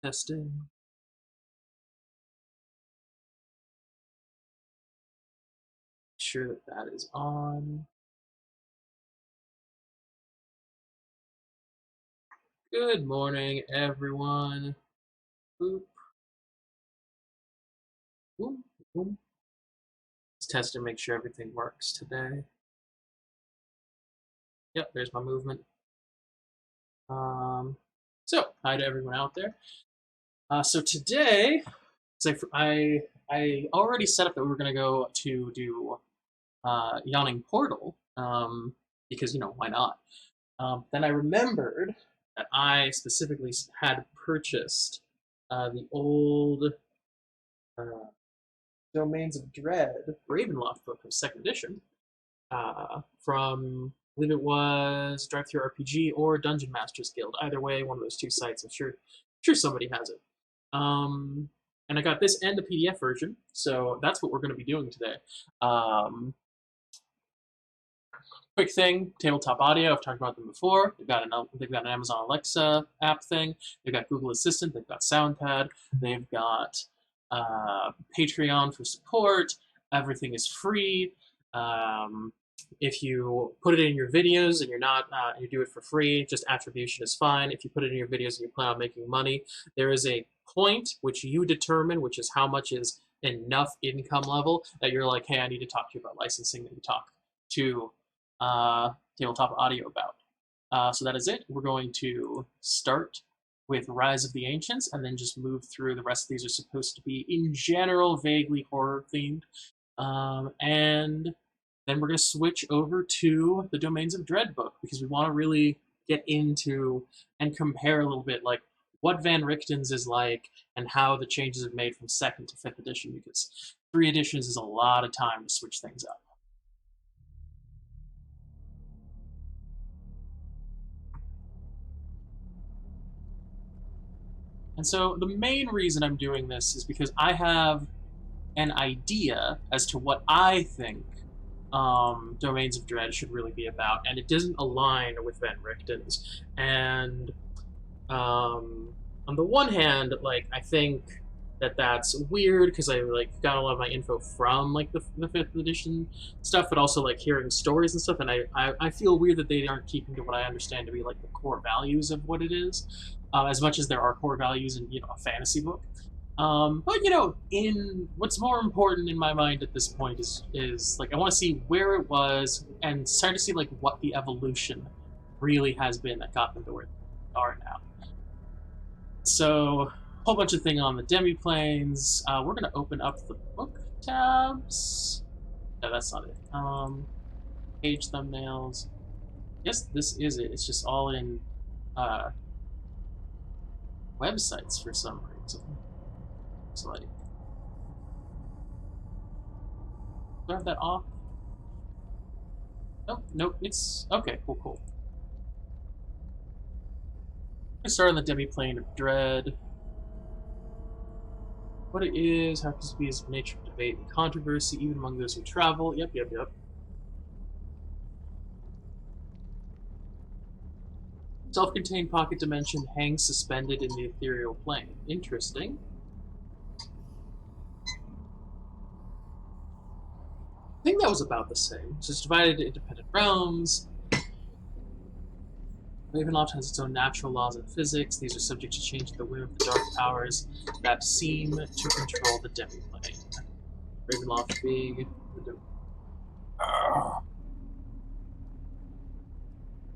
Testing. Sure that that is on. Good morning, everyone. Boop, boop, boop. Let's test and make sure everything works today. Yep, there's my movement. So hi to everyone out there. So today, I already set up that we were gonna go to do Yawning Portal, because why not? Then I remembered that I specifically had purchased the old uh, Domains of Dread Ravenloft book of second edition from, I believe it was Drive-Thru RPG or Dungeon Masters Guild. Either way, one of those two sites. I'm sure somebody has it. And I got this and the PDF version, so that's what we're going to be doing today. Quick thing, Tabletop Audio, I've talked about them before. They've got an Amazon Alexa app thing. They've got Google Assistant. They've got SoundPad. They've got Patreon for support. Everything is free. If you put it in your videos and you do it for free, just attribution is fine. If you put it in your videos and you plan on making money, there is a point which you determine, which is how much is enough income level that you're like, hey, I need to talk to you about licensing, that you talk to Tabletop Audio about. So that is it. We're going to start with Rise of the Ancients and then just move through. The rest of these are supposed to be, in general, vaguely horror themed. And then we're going to switch over to the Domains of Dread book because we want to really get into and compare a little bit, like what Van Richten's is like and how the changes have made from 2nd to 5th edition, because 3 editions is a lot of time to switch things up. And so the main reason I'm doing this is because I have an idea as to what I think Domains of Dread should really be about, and it doesn't align with Van Richten's. And on the one hand, like, I think that that's weird because I got a lot of my info from the 5th edition stuff, but also hearing stories and stuff, and I feel weird that they aren't keeping to what I understand to be the core values of what it is, as much as there are core values in a fantasy book. But in what's more important in my mind at this point is I want to see where it was and start to see what the evolution really has been that got them to where they are now. So, a whole bunch of things on the demiplanes. We're going to open up the book tabs. No, that's not it. Page thumbnails. Yes, this is it. It's just all in websites for some reason. It's like, do I have that off? Nope, nope. It's okay. Cool. I start on the demiplane of Dread. What it is, how can it be as nature of debate and controversy, even among those who travel. Yep. Self-contained pocket dimension hangs suspended in the ethereal plane. Interesting. I think that was about the same. So it's divided into independent realms. Ravenloft has its own natural laws and physics. These are subject to change at the whim of the dark powers that seem to control the demiplane. Ravenloft being the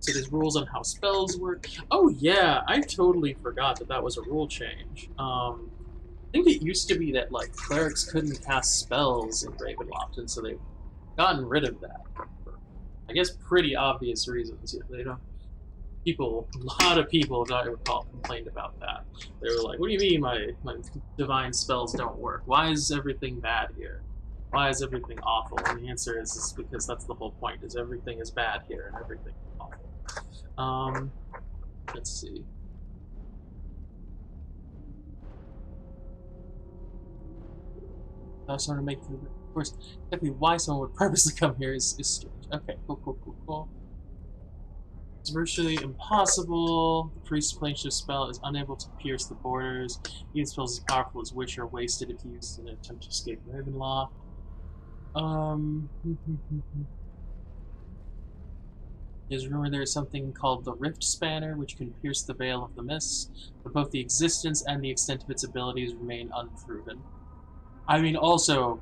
So there's rules on how spells work. Oh yeah, I totally forgot that was a rule change. I think it used to be that clerics couldn't cast spells in Ravenloft, and so they've gotten rid of that for, I guess, pretty obvious reasons. They don't. A lot of people, as I recall, complained about that. They were like, "What do you mean my divine spells don't work? Why is everything bad here? Why is everything awful?" And the answer is because that's the whole point: is everything is bad here and everything is awful. Let's see. I was trying to make, of course, definitely why someone would purposely come here is strange. Okay, cool. It's virtually impossible. The priest's planeshift spell is unable to pierce the borders. Even spells as powerful as Witch are wasted if used in an attempt to escape Ravenloft. There's rumor there is something called the Rift Spanner, which can pierce the Veil of the Mists, but both the existence and the extent of its abilities remain unproven. I mean, also,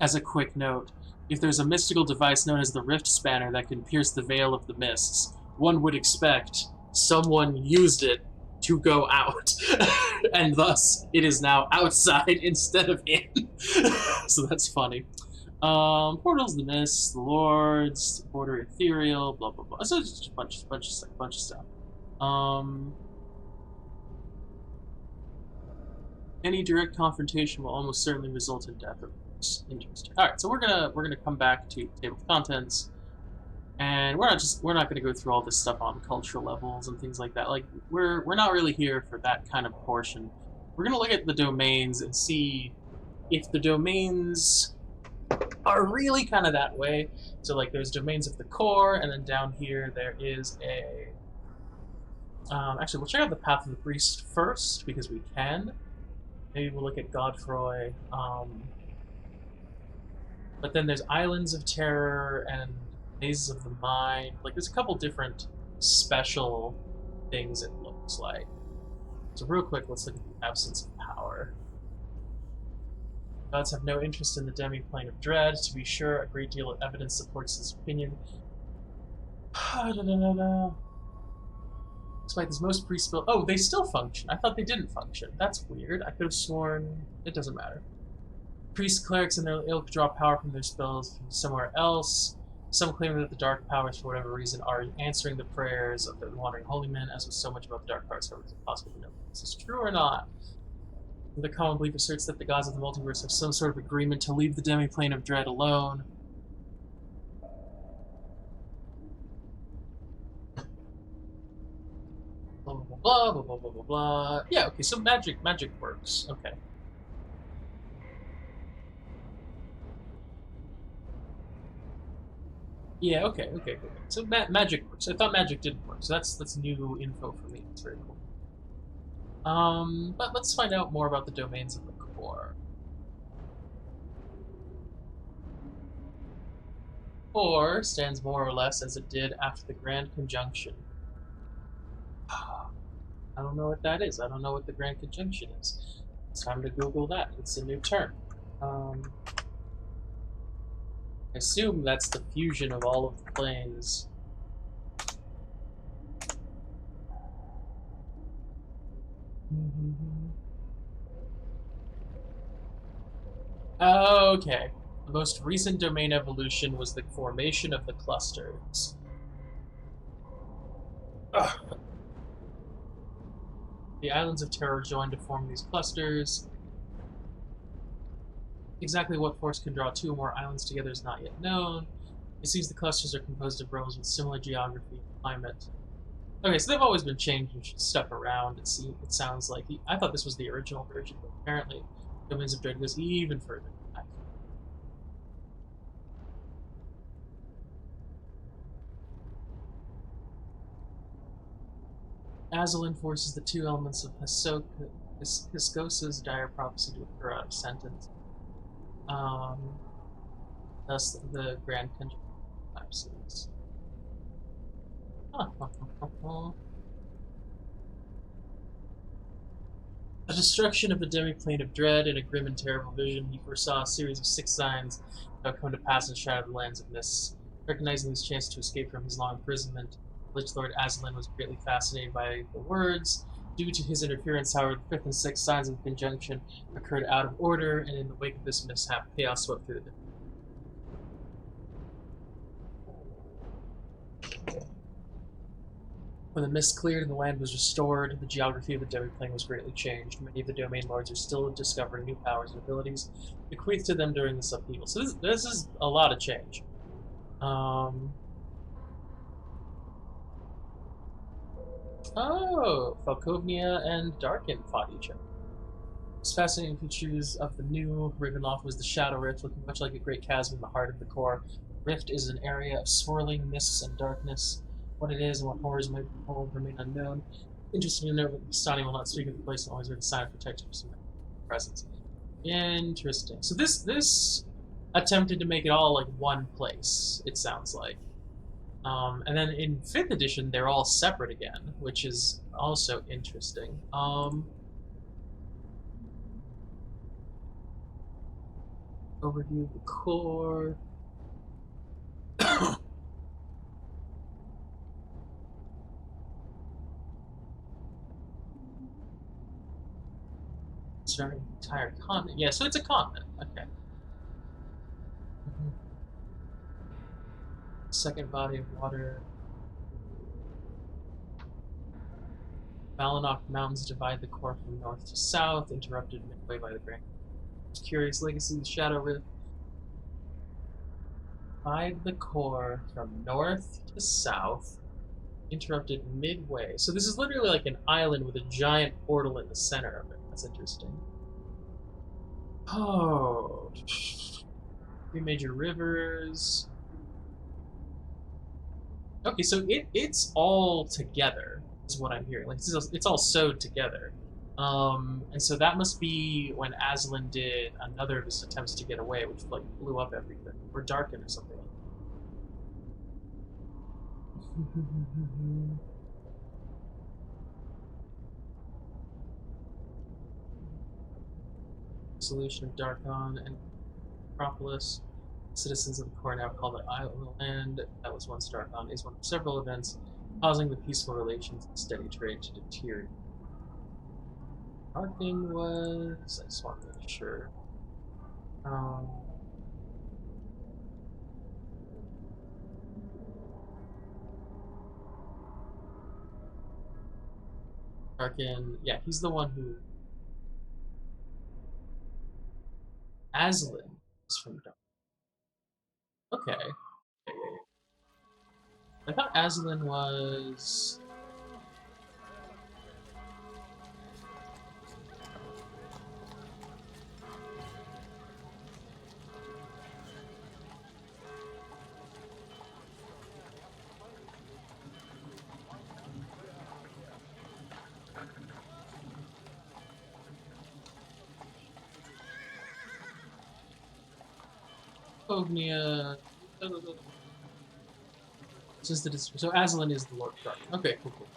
as a quick note, if there's a mystical device known as the Rift Spanner that can pierce the Veil of the Mists, one would expect someone used it to go out, and thus it is now outside instead of in. So that's funny. Portals, the Mists, the Lords, Border Ethereal, blah blah blah. So it's just a bunch of stuff. Any direct confrontation will almost certainly result in death. Interesting. All right, so we're gonna come back to table of contents, and we're not gonna go through all this stuff on cultural levels and things like that. Like we're not really here for that kind of portion. We're gonna look at the domains and see if the domains are really kind of that way. So like there's domains of the core, and then down here there is a actually we'll check out the Path of the Priest first because we can. Maybe we'll look at Godfroy. But then there's Islands of Terror and Mazes of the Mind. Like there's a couple different special things it looks like. So real quick, let's look at the Absence of Power. Gods have no interest in the demi-plane of dread. To be sure, a great deal of evidence supports this opinion. Despite this, most priests still... Oh, they still function. I thought they didn't function. That's weird. I could have sworn... It doesn't matter. Priests, clerics, and their ilk draw power from their spells from somewhere else. Some claim that the dark powers, for whatever reason, are answering the prayers of the wandering holy men, as with so much about the dark powers, however, it's impossible to know if this is true or not. The common belief asserts that the gods of the multiverse have some sort of agreement to leave the demi-plane of dread alone. Blah, blah, blah, blah, blah, blah, blah, blah. Yeah, okay, so magic works. Okay. Yeah, okay. So magic works. I thought magic didn't work, so that's new info for me. It's very cool. But let's find out more about the domains of the core. Core stands more or less as it did after the Grand Conjunction. I don't know what that is. I don't know what the Grand Conjunction is. It's time to Google that. It's a new term. I assume that's the fusion of all of the planes. Okay. The most recent domain evolution was the formation of the clusters. Ugh. The Islands of Terror joined to form these clusters. Exactly what force can draw two or more islands together is not yet known. It seems the clusters are composed of realms with similar geography and climate. Okay, so they've always been changing stuff around. It sounds like I thought this was the original version, but apparently Domains of Dread goes even further back. Azalin forces the two elements of Hiskosa's dire prophecy to occur out of sentence. Thus the Grand Conjunction collapses. The destruction of the demi-plane of dread in a grim and terrible vision, he foresaw a series of 6 signs that would come to pass in shadowed lands of mists. Recognizing his chance to escape from his long imprisonment, Lich Lord Azalin was greatly fascinated by the words. Due to his interference, however, the 5th and 6th signs of the conjunction occurred out of order, and in the wake of this mishap, chaos swept through the When the mist cleared and the land was restored, the geography of the demi-plane was greatly changed. Many of the domain lords are still discovering new powers and abilities bequeathed to them during this upheaval. So this is a lot of change. Oh, Falkovnia and Darkin fought each other. Most fascinating features of the new Ravenloft was the Shadow Rift, looking much like a great chasm in the heart of the core. Rift is an area of swirling mists and darkness. What it is and what horrors might hold remain unknown. Interesting to note that Stani will not speak of the place and always with a sign of protection for some presence. Interesting. So this attempted to make it all like one place, it sounds like. And then in 5th edition, they're all separate again, which is also interesting. Overview of the core. Surrounding the entire continent. Yeah, so it's a continent. Okay. Second body of water. Malinok Mountains divide the core from north to south, interrupted midway by the Grand Curious Legacy of the Shadow Rift. Divide the core from north to south, interrupted midway. So this is literally like an island with a giant portal in the center of it. That's interesting. Oh. 3 major rivers. Okay, so it's all together, is what I'm hearing. Like it's all sewed together. And so that must be when Aslan did another of his attempts to get away, which like blew up everything, or darkened or something like that. Solution of Darkon and Acropolis. Citizens of the core now call the island that was once Darkon is one of several events causing the peaceful relations and steady trade to deteriorate. Our thing was, I just want to make sure. Darkin, yeah, he's the one who. Aslan is from Dark. Okay. I thought Aslan was. Cognia. So Aslan is the Lord of Dark. Okay, cool.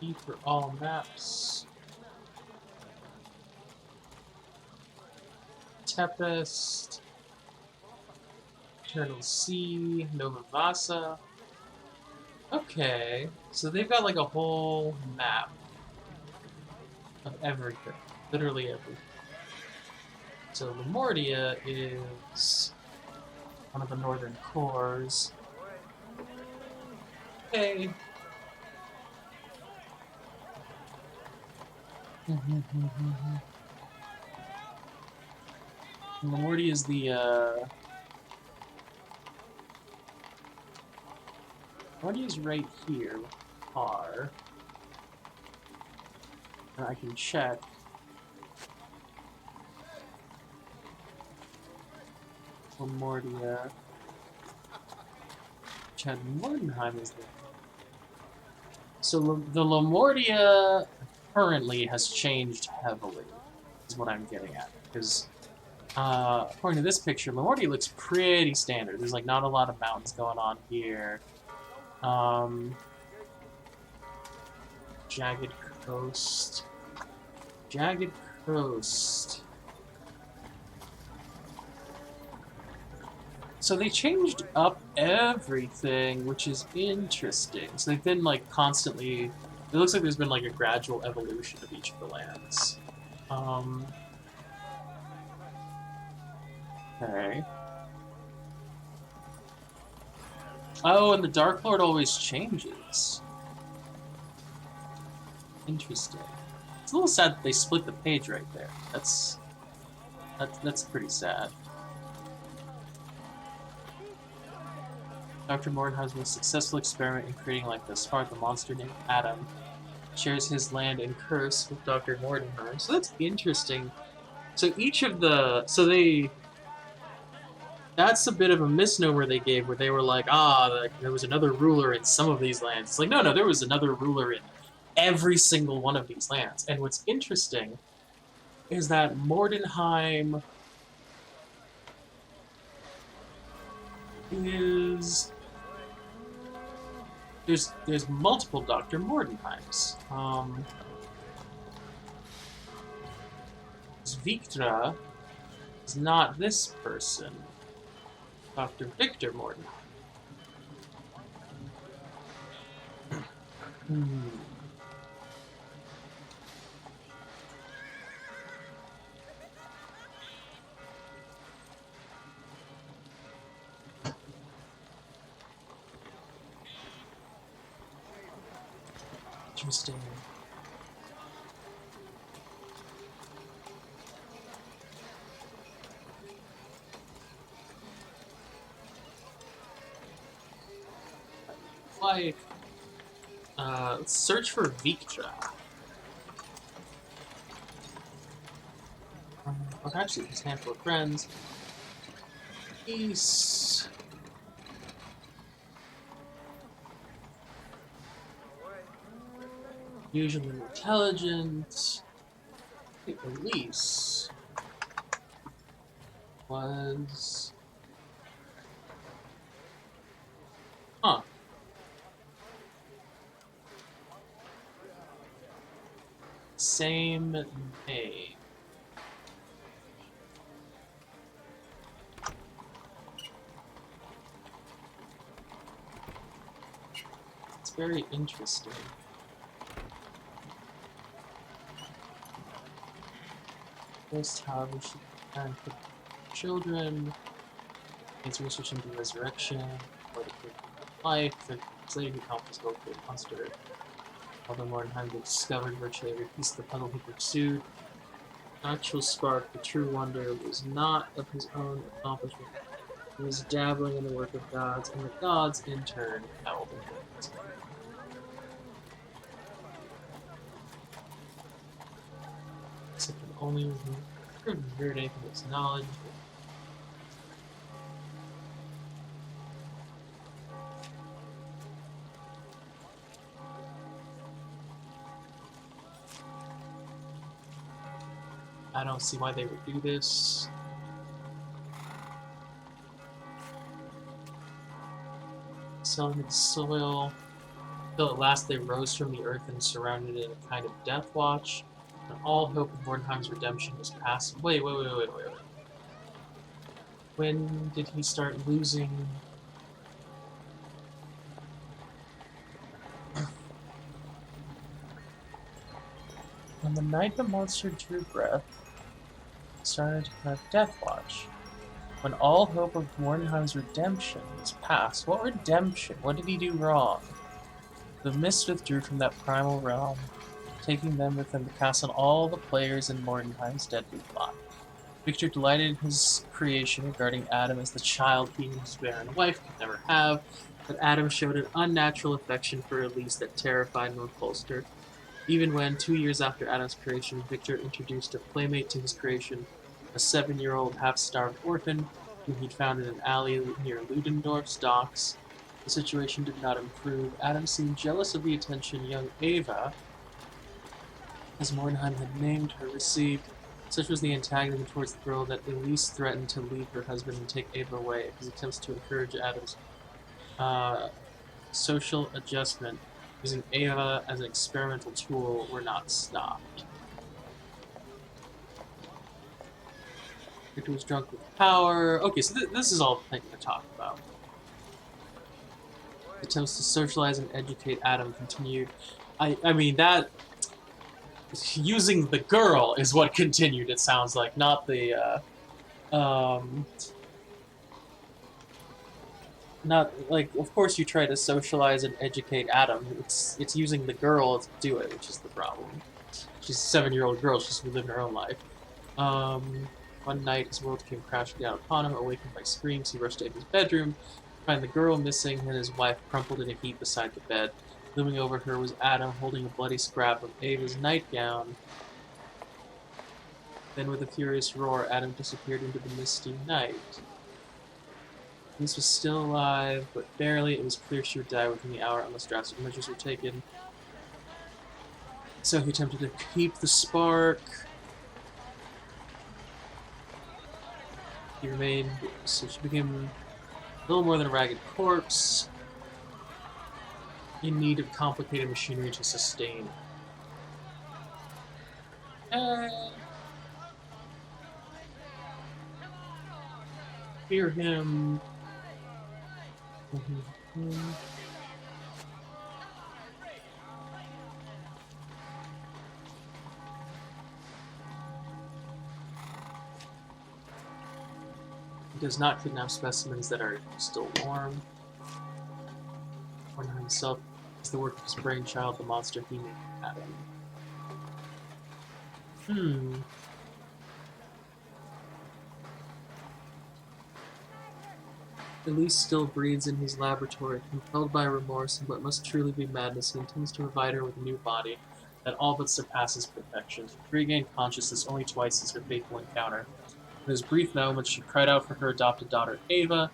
E for all maps. Tempest. Eternal Sea. Nova Vasa. Okay, so they've got like a whole map of everything. Literally everything. So Lemortia is one of the northern cores. Okay. Lemortia is the Lemortia is right here with R. And I can check. Lemortia. Chad Mordenheim is there. So the Lemortia currently has changed heavily, is what I'm getting at. Because according to this picture, Lemortia looks pretty standard. There's like not a lot of mountains going on here. Jagged Coast. Jagged Coast. So they changed up everything, which is interesting. So they've been like constantly. It looks like there's been like a gradual evolution of each of the lands. Okay. Oh, and the Dark Lord always changes. Interesting. It's a little sad that they split the page right there. That's pretty sad. Dr. Mordenheim's most successful experiment in creating like this Spark, the monster named Adam, shares his land and curse with Dr. Mordenheim. So that's interesting. So each of the that's a bit of a misnomer they gave, where they were like, like, there was another ruler in some of these lands. It's like, no, there was another ruler in every single one of these lands. And what's interesting is that Mordenheim is there's multiple Dr. Mordenheims. Victra is not this person, Dr. Victor Mordenheim. Hmm. Interesting. Like, let's search for Victra. Well, actually, his handful of friends. He's usually intelligent. I think Elise was. Huh. Same name. It's very interesting. First, however, she can put children, needs research into resurrection, or the life, the slave who accomplished both the monster. Although Mordenheim discovered virtually every piece of the puzzle he pursued, the actual spark, the true wonder, was not of his own accomplishment. He was dabbling in the work of gods, and the gods, in turn, held him. Except that only heard anything of his knowledge. I don't see why they would do this. Selling the soil. Till at last they rose from the earth and surrounded in a kind of death watch. And all hope of Mordenheim's redemption was past. Wait. When did he start losing? On the night the monster drew breath, started to have death watch. When all hope of Mordenheim's redemption was past. What redemption? What did he do wrong? The mist withdrew from that primal realm, taking them with them to cast on all the players in Mordenheim's deadly plot. Victor delighted in his creation regarding Adam as the child he and his barren wife could never have, but Adam showed an unnatural affection for Elise that terrified and repulsed her. Even when, 2 years after Adam's creation, Victor introduced a playmate to his creation, a 7-year-old half-starved orphan whom he'd found in an alley near Ludendorff's docks, the situation did not improve. Adam seemed jealous of the attention young Ava, as Mordenheim had named her, received. Such was the antagonism towards the girl that Elise threatened to leave her husband and take Ava away. His attempts to encourage Adam's social adjustment using Ava as an experimental tool were not stopped. Victor was drunk with power. Okay, so this is all the thing to talk about. Attempts to socialize and educate Adam continued. I mean, that using the girl is what continued, it sounds like, not the not like, of course you try to socialize and educate Adam. It's using the girl to do it, which is the problem. She's a 7-year-old girl, she's living her own life. One night his world came crashing down upon him. Awakened by screams, he rushed to his bedroom to find the girl missing and his wife crumpled in a heap beside the bed. Looming over her was Adam, holding a bloody scrap of Ava's nightgown. Then with a furious roar, Adam disappeared into the misty night. This was still alive, but barely. It was clear she would die within the hour unless drastic measures were taken. So he attempted to keep the spark. He remained, so she became a little more than a ragged corpse, in need of complicated machinery to sustain. Hear him. He does not kidnap specimens that are still warm. Warner himself is the work of his brainchild, the monster he made Adam. Elise still breathes in his laboratory. Compelled by remorse and what must truly be madness, he intends to provide her with a new body that all but surpasses perfection. She regained consciousness only twice since her fateful encounter. In those brief moments, she cried out for her adopted daughter, Ava,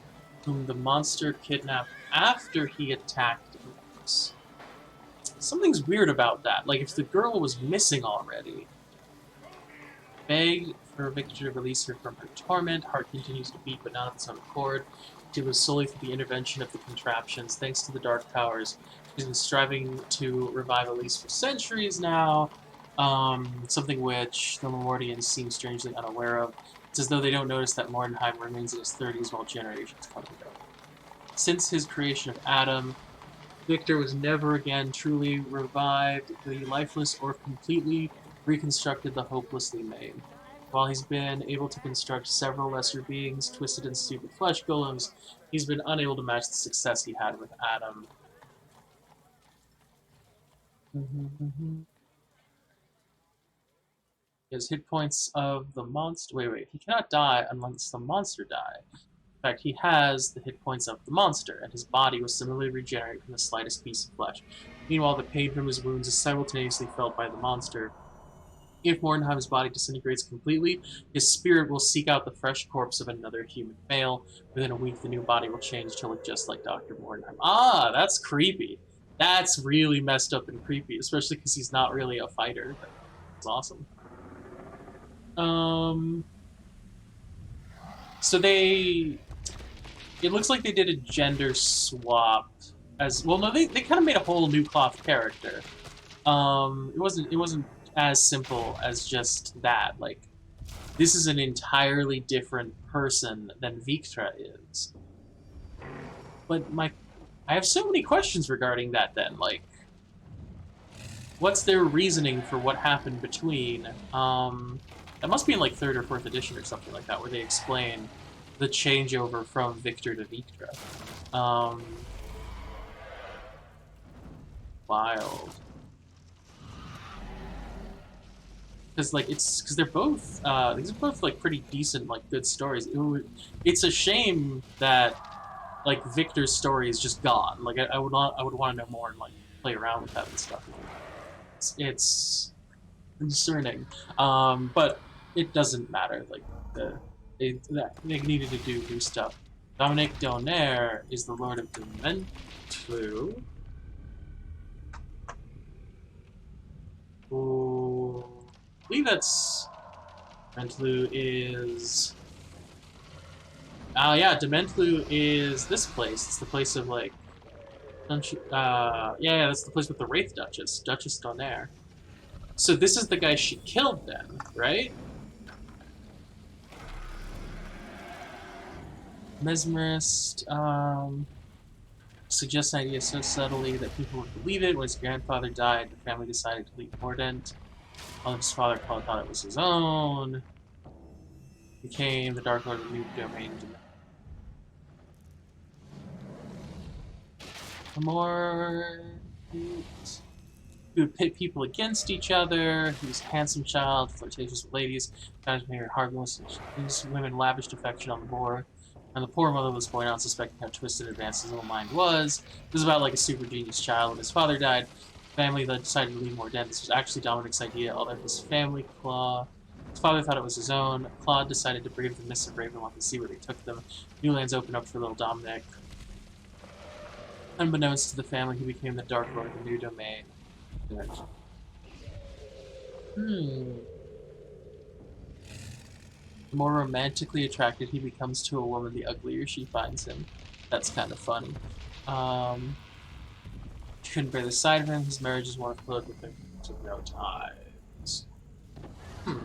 whom the monster kidnapped after he attacked Elise. Something's weird about that. Like, if the girl was missing already. Begged for Victor to release her from her torment. Heart continues to beat, but not of its own accord. It was solely through the intervention of the contraptions. Thanks to the Dark Powers, she's been striving to revive Elise for centuries now. Something which the Lemordians seem strangely unaware of. It's as though they don't notice that Mordenheim remains in his 30s while generations come and go. Since his creation of Adam, Victor was never again truly revived, the lifeless or completely reconstructed the hopelessly made. While he's been able to construct several lesser beings, twisted and stupid flesh golems, he's been unable to match the success he had with Adam. His hit points of the monster. Wait. He cannot die unless the monster die. In fact, he has the hit points of the monster, and his body was similarly regenerated from the slightest piece of flesh. Meanwhile, the pain from his wounds is simultaneously felt by the monster. If Mordenheim's body disintegrates completely, his spirit will seek out the fresh corpse of another human male. Within a week, the new body will change to look just like Dr. Mordenheim. Ah, that's creepy. That's really messed up and creepy, especially because he's not really a fighter. That's awesome. So it looks like they did a gender swap as well. No, they kind of made a whole new cloth character. It wasn't as simple as just that. Like, this is an entirely different person than Victra is. But I have so many questions regarding that then. Like, what's their reasoning for what happened between? That must be in like 3rd or 4th edition or something like that, where they explain the changeover from Victor to Victra. Wild. Because like because they're both these are both like pretty decent, like good stories. It's a shame that like Victor's story is just gone. Like I would want to know more and like play around with that and stuff. It's concerning, but it doesn't matter. Like they needed to do new stuff. Dominic Donaire is the Lord of Dementlu. Ooh. I believe that's Dementlu is yeah, Dementlu is this place. It's the place of like yeah, that's the place with the Wraith Duchess, Duchess Donaire. So this is the guy she killed then, right? Mesmerist suggests an idea so subtly that people would believe it. When his grandfather died, the family decided to leave Mordent. While his father probably thought it was his own. Became the Dark Lord of the New Domain. More. He would pit people against each other. He was a handsome child, flirtatious with ladies, times made her harmless. These women lavished affection on the poor. And the poor mother was born out, suspecting how twisted and advanced his little mind was. It was about like a super genius child. When his father died, the family that decided to leave Mordent. This was actually Dominic's idea, although his family claw His father thought it was his own. Claude decided to brave the mists of Ravenloft and see where they took them. New lands opened up for little Dominic. Unbeknownst to the family, he became the Dark Lord of the new domain. Hmm. The more romantically attracted he becomes to a woman, the uglier she finds him. That's kind of funny. She couldn't bear the sight of him. His marriage is one filled with things of no ties. Hmm.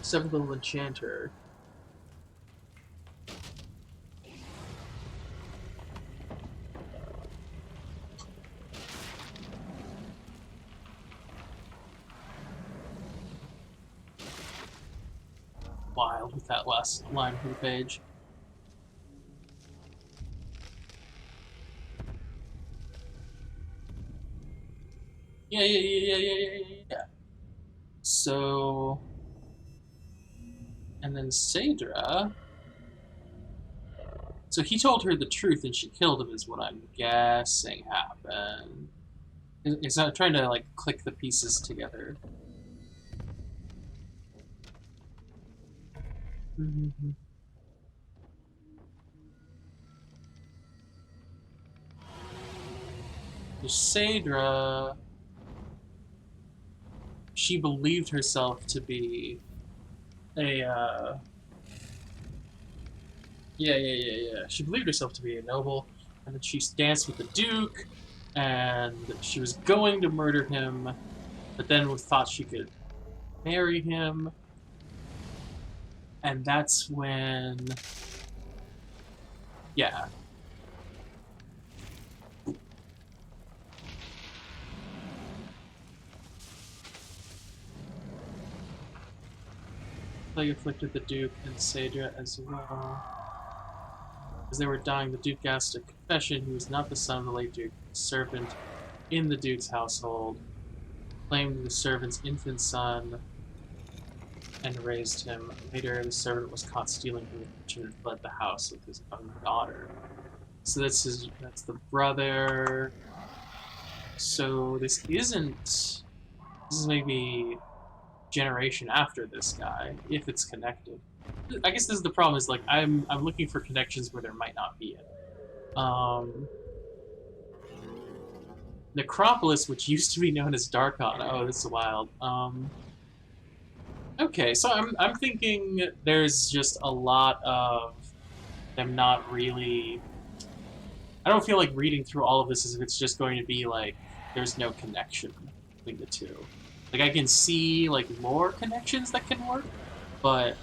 Seventh level enchanter. Wild with that last line from the page. Yeah. So, and then Saedra. So he told her the truth and she killed him, is what I'm guessing happened. It's not trying to like click the pieces together. Mm-hmm. Saedra, she believed herself to be a yeah. She believed herself to be a noble, and then she danced with the Duke, and she was going to murder him, but then thought she could marry him, and that's when, yeah. Plague afflicted the Duke and Saedra as well. As they were dying, the Duke asked a confession. He was not the son of the late Duke, a servant in the Duke's household, claimed the servant's infant son, and raised him. Later, the servant was caught stealing from the kitchen and fled the house with his own daughter. So that's the brother. So this is maybe generation after this guy, if it's connected. I guess this is the problem. Is like I'm looking for connections where there might not be it. Necropolis, which used to be known as Darkon. Oh, this is wild. Okay, so I'm thinking there's just a lot of them not really. I don't feel like reading through all of this as if it's just going to be like there's no connection between the two. Like I can see like more connections that can work, but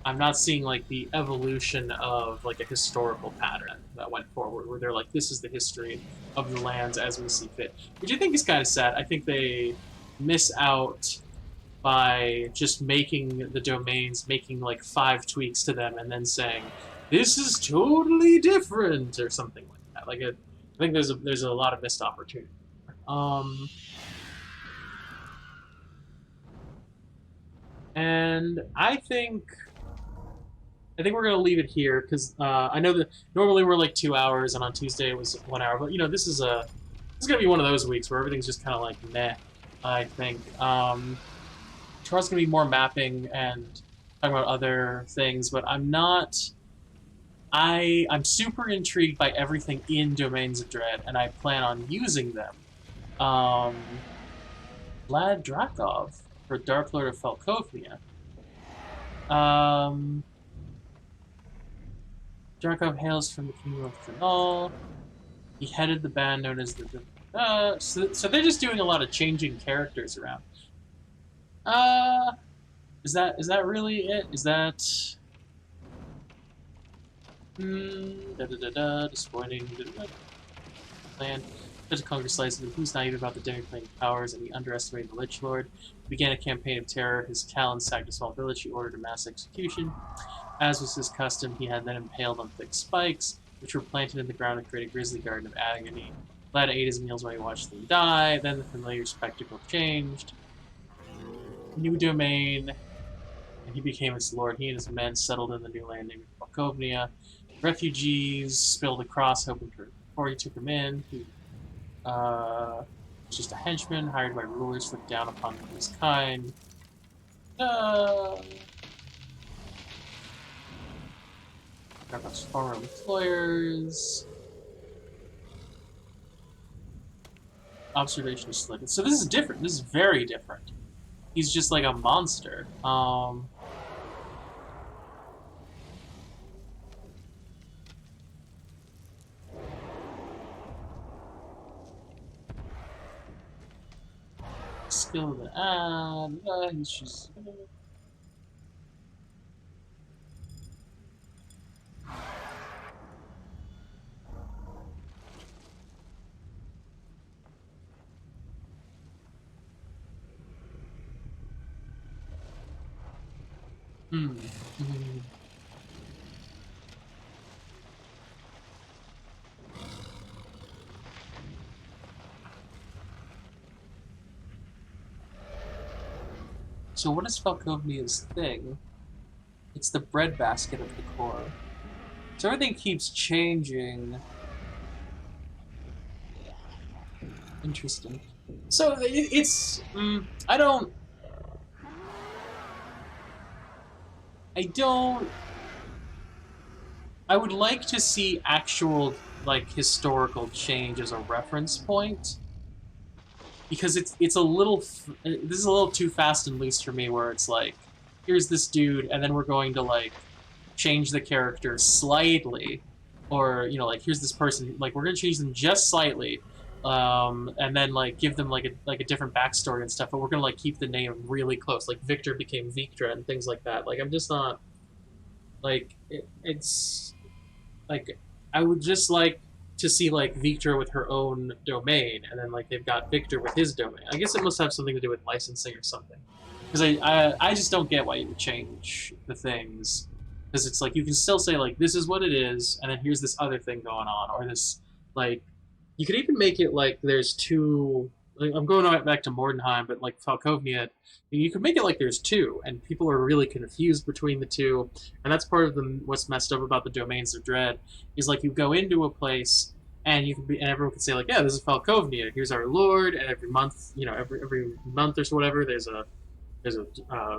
I'm not seeing like the evolution of like a historical pattern that went forward where they're like, this is the history of the lands as we see fit. Which I think is kind of sad. I think they miss out by just making the domains, making like 5 tweaks to them and then saying, this is totally different or something like that. Like I think there's a lot of missed opportunity. And I think we're gonna leave it here because I know that normally we're like 2 hours, and on Tuesday it was 1 hour. But you know, this is gonna be one of those weeks where everything's just kind of like meh. I think tomorrow's gonna be more mapping and talking about other things, but I'm not. I'm super intrigued by everything in Domains of Dread, and I plan on using them. Vlad Drakov for Dark Lord of Falkovnia. Drakov hails from the kingdom of Thanal. He headed the band known as the so they're just doing a lot of changing characters around. Is that really it? Is that disappointing. Plan to conquer slices of who's naive about the demi-plane powers, and he underestimated the Lich Lord. He began a campaign of terror. His Talon sacked a small village. He ordered a mass execution. As was his custom, he had then impaled on thick spikes, which were planted in the ground to create a grisly garden of agony. Vlad ate his meals while he watched them die. Then the familiar spectacle changed. New domain, and he became its lord. He and his men settled in the new land named Falkovnia. Refugees spilled across, hoping for before he took them in. He He's just a henchman hired by rulers to look down upon his kind. Uh, former employers. Observation is selected. So this is different. This is very different. He's just like a monster. Skill of the ad. He's just. Hmm. So what is Falkovnia's thing? It's the breadbasket of the core. So everything keeps changing. Interesting. So it's I don't I would like to see actual like historical change as a reference point, because it's a little this is a little too fast and loose for me, where it's like, here's this dude and then we're going to like change the character slightly, or you know, like here's this person, like we're gonna change them just slightly, and then like give them like a different backstory and stuff, but we're gonna like keep the name really close, like Victor became Victra and things like that. Like I'm just not like it's like I would just like to see like Victor with her own domain, and then like they've got Victor with his domain. I guess it must have something to do with licensing or something. Because I just don't get why you would change the things. Because it's like you can still say like this is what it is, and then here's this other thing going on, or this like you could even make it like there's two. Like, I'm going back to Mordenheim, but like Falkovnia, you could make it like there's two, and people are really confused between the two, and that's part of what's messed up about the Domains of Dread is like you go into a place and you can be, and everyone can say like, yeah, this is Falkovnia. Here's our lord, and every month, you know, every month or so whatever, there's a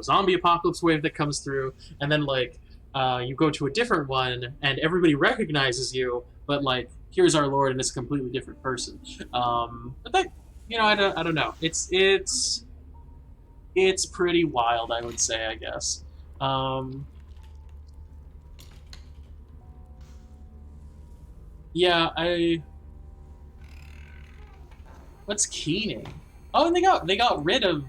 zombie apocalypse wave that comes through, and then like you go to a different one and everybody recognizes you, but like here's our lord and it's a completely different person. But that, you know, I don't know. It's pretty wild, I would say, I guess. Yeah, what's Keening? Oh, and they got rid of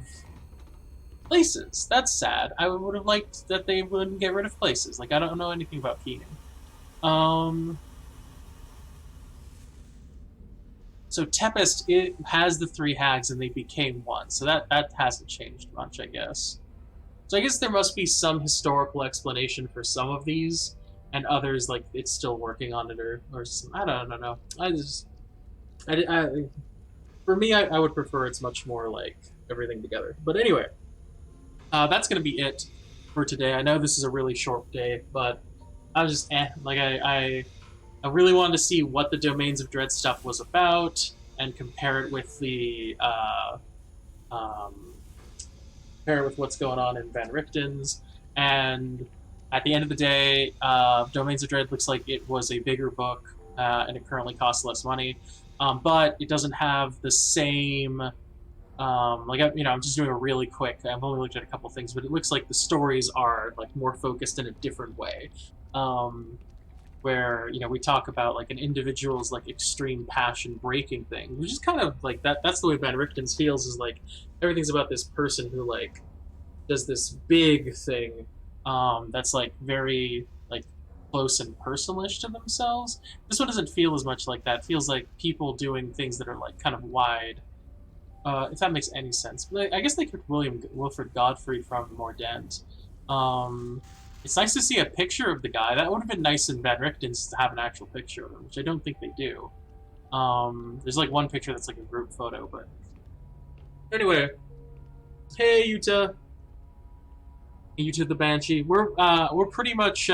places. That's sad. I would have liked that they wouldn't get rid of places. Like I don't know anything about Keening. Um, so Tempest, it has the three hags and they became one. So that hasn't changed much, I guess. So I guess there must be some historical explanation for some of these, and others like it's still working on it, or some, I don't know. For me, I would prefer it's much more like everything together. But anyway, that's gonna be it for today. I know this is a really short day, but I was just like I really wanted to see what the Domains of Dread stuff was about and compare it with the um, compare it with what's going on in Van Richten's. And at the end of the day, Domains of Dread looks like it was a bigger book, and it currently costs less money, but it doesn't have the same. I'm just doing a really quick. I've only looked at a couple things, but it looks like the stories are like more focused in a different way. Where we talk about like an individual's like extreme passion breaking thing, which is kind of like that's the way Van Richten's feels, is like everything's about this person who like does this big thing, that's like very like close and personalish to themselves. This one doesn't feel as much like that. It feels like people doing things that are like kind of wide, if that makes any sense. But I guess they took Wilfred Godfrey from Mordant. It's nice to see a picture of the guy. That would have been nice in Van Richten's to have an actual picture of him, which I don't think they do. There's like one picture that's like a group photo, but anyway. Hey Yuta, Yuta the Banshee. We're pretty much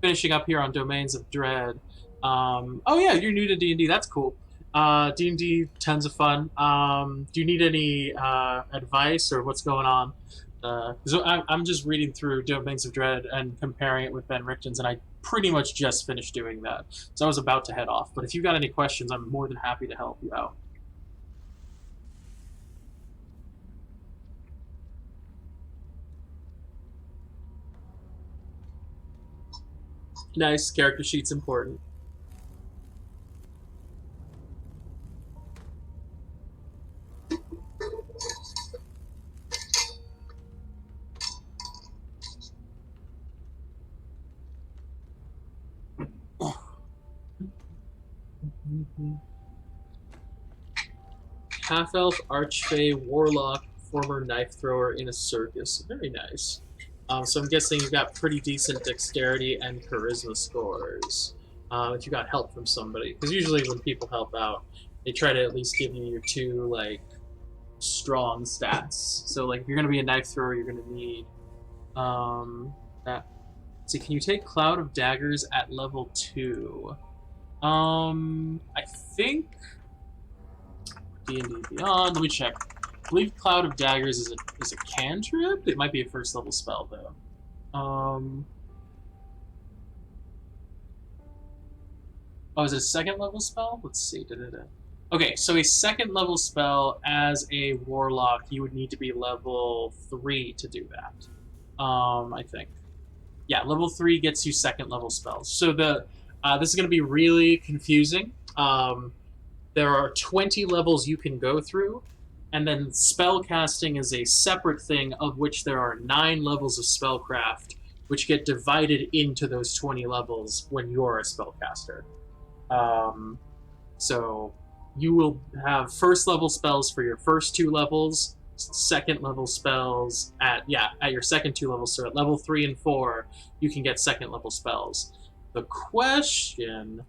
finishing up here on Domains of Dread. Oh yeah, you're new to D&D. That's cool. D&D, tons of fun. Do you need any advice or what's going on? So I'm just reading through Domains of Dread and comparing it with Ben Richton's, and I pretty much just finished doing that. So I was about to head off. But if you've got any questions, I'm more than happy to help you out. Nice. Character sheet's important. Half elf, archfey, warlock, former knife thrower in a circus. Very nice. So I'm guessing you've got pretty decent dexterity and charisma scores. If you got help from somebody, because usually when people help out, they try to at least give you your two like strong stats. So like if you're gonna be a knife thrower, you're gonna need that. See, can you take Cloud of Daggers at level 2? I think D&D Beyond. Let me check. I believe Cloud of Daggers is a cantrip. It might be a first level spell though. Oh, is it a second level spell? Let's see. Da-da-da. Okay, so a second level spell as a warlock, you would need to be level 3 to do that. I think. Yeah, level 3 gets you second level spells. So this is going to be really confusing. There are 20 levels you can go through, and then spell casting is a separate thing, of which there are 9 levels of spellcraft, which get divided into those 20 levels when you're a spellcaster. So you will have first level spells for your first 2 levels, second level spells at your second 2 levels. So at level 3 and 4, you can get second level spells. The question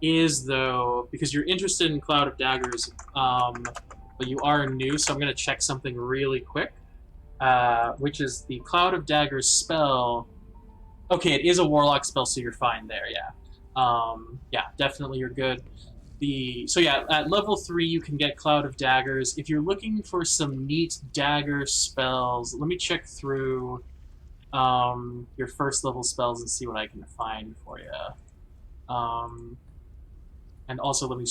is though, because you're interested in Cloud of Daggers, but you are new, so I'm going to check something really quick, which is the Cloud of Daggers spell. Okay, it is a warlock spell, so you're fine there. Yeah, definitely you're good. At level 3 you can get Cloud of Daggers. If you're looking for some neat dagger spells, let me check through your first level spells and see what I can find for you. And also let me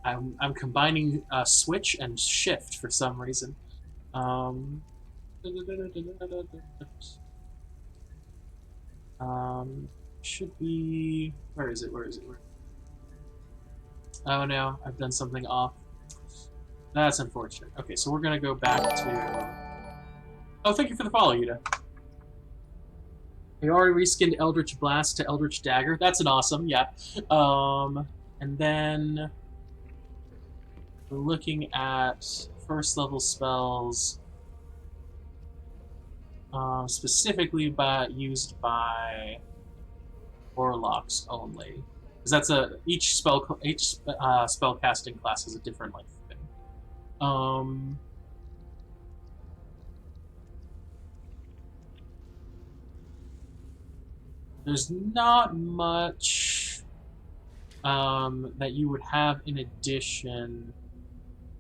I'm combining switch and shift for some reason. Um, should be, where is it? Oh no, I've done something off. That's unfortunate. Okay, so we're gonna go back to. Oh, thank you for the follow, Yuta. You already reskinned Eldritch Blast to Eldritch Dagger. That's an awesome, yeah. And then we're looking at first level spells, specifically used by warlocks only, because that's each spell casting class is a different like thing. There's not much that you would have in addition.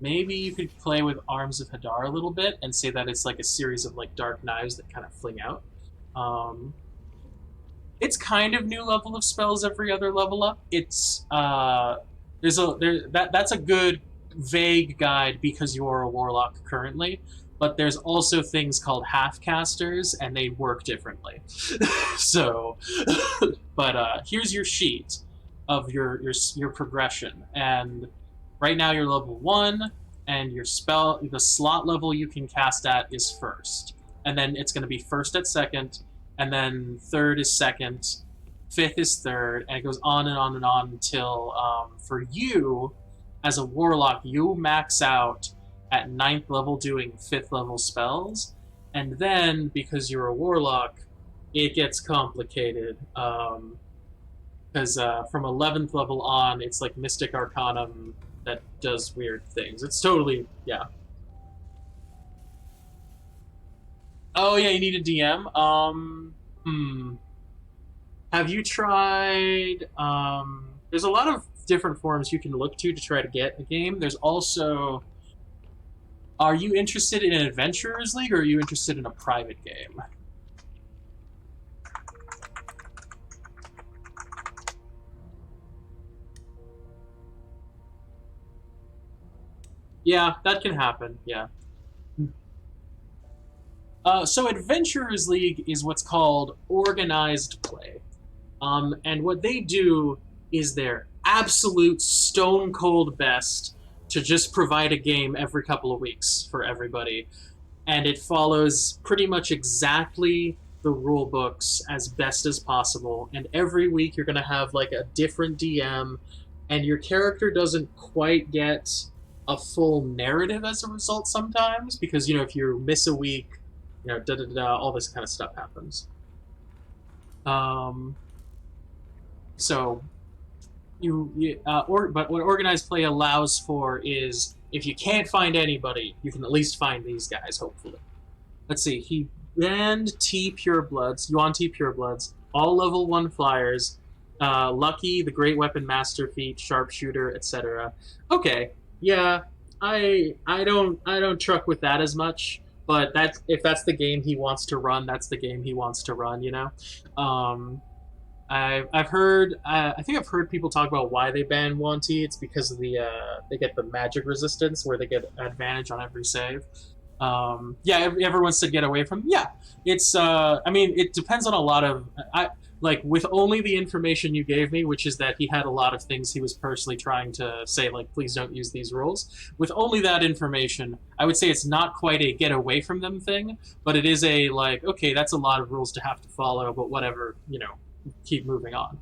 Maybe you could play with Arms of Hadar a little bit and say that it's like a series of like dark knives that kind of fling out. It's kind of new level of spells every other level up. It's that's a good vague guide because you are a warlock currently, but there's also things called half casters and they work differently. So, but here's your sheet of your progression, and right now you're level 1, and the slot level you can cast at is first, and then it's going to be first at second, and then third is second, fifth is third, and it goes on and on and on until for you as a warlock you max out at 9th level doing 5th level spells, and then because you're a warlock it gets complicated because from 11th level on it's like Mystic Arcanum that does weird things. It's totally, yeah. Oh yeah, you need a DM. Have you tried? There's a lot of different forms you can look to try to get a game. There's also, are you interested in an Adventurers League or are you interested in a private game? Yeah, that can happen. Yeah. So Adventurers League is what's called organized play. And what they do is their absolute stone cold best to just provide a game every couple of weeks for everybody. And it follows pretty much exactly the rule books as best as possible. And every week you're going to have like a different DM, and your character doesn't quite get a full narrative as a result sometimes because, if you miss a week, da da da, all this kind of stuff happens. Um, so but what organized play allows for is if you can't find anybody, you can at least find these guys. Hopefully, let's see. He banned T Purebloods, Yuan T Purebloods, all level 1 flyers, Lucky, the Great Weapon Master feat, Sharpshooter, etc. Okay, yeah, I don't truck with that as much. But if that's the game he wants to run, that's the game he wants to run. Um, I've heard I think I've heard people talk about why they ban Wanty. It's because of they get the magic resistance where they get advantage on every save. Yeah, everyone said get away from. Yeah, it's I mean it depends on a lot of I like with only the information you gave me, which is that he had a lot of things he was personally trying to say like please don't use these rules. With only that information, I would say it's not quite a get away from them thing, but it is a like okay that's a lot of rules to have to follow, but whatever keep moving on.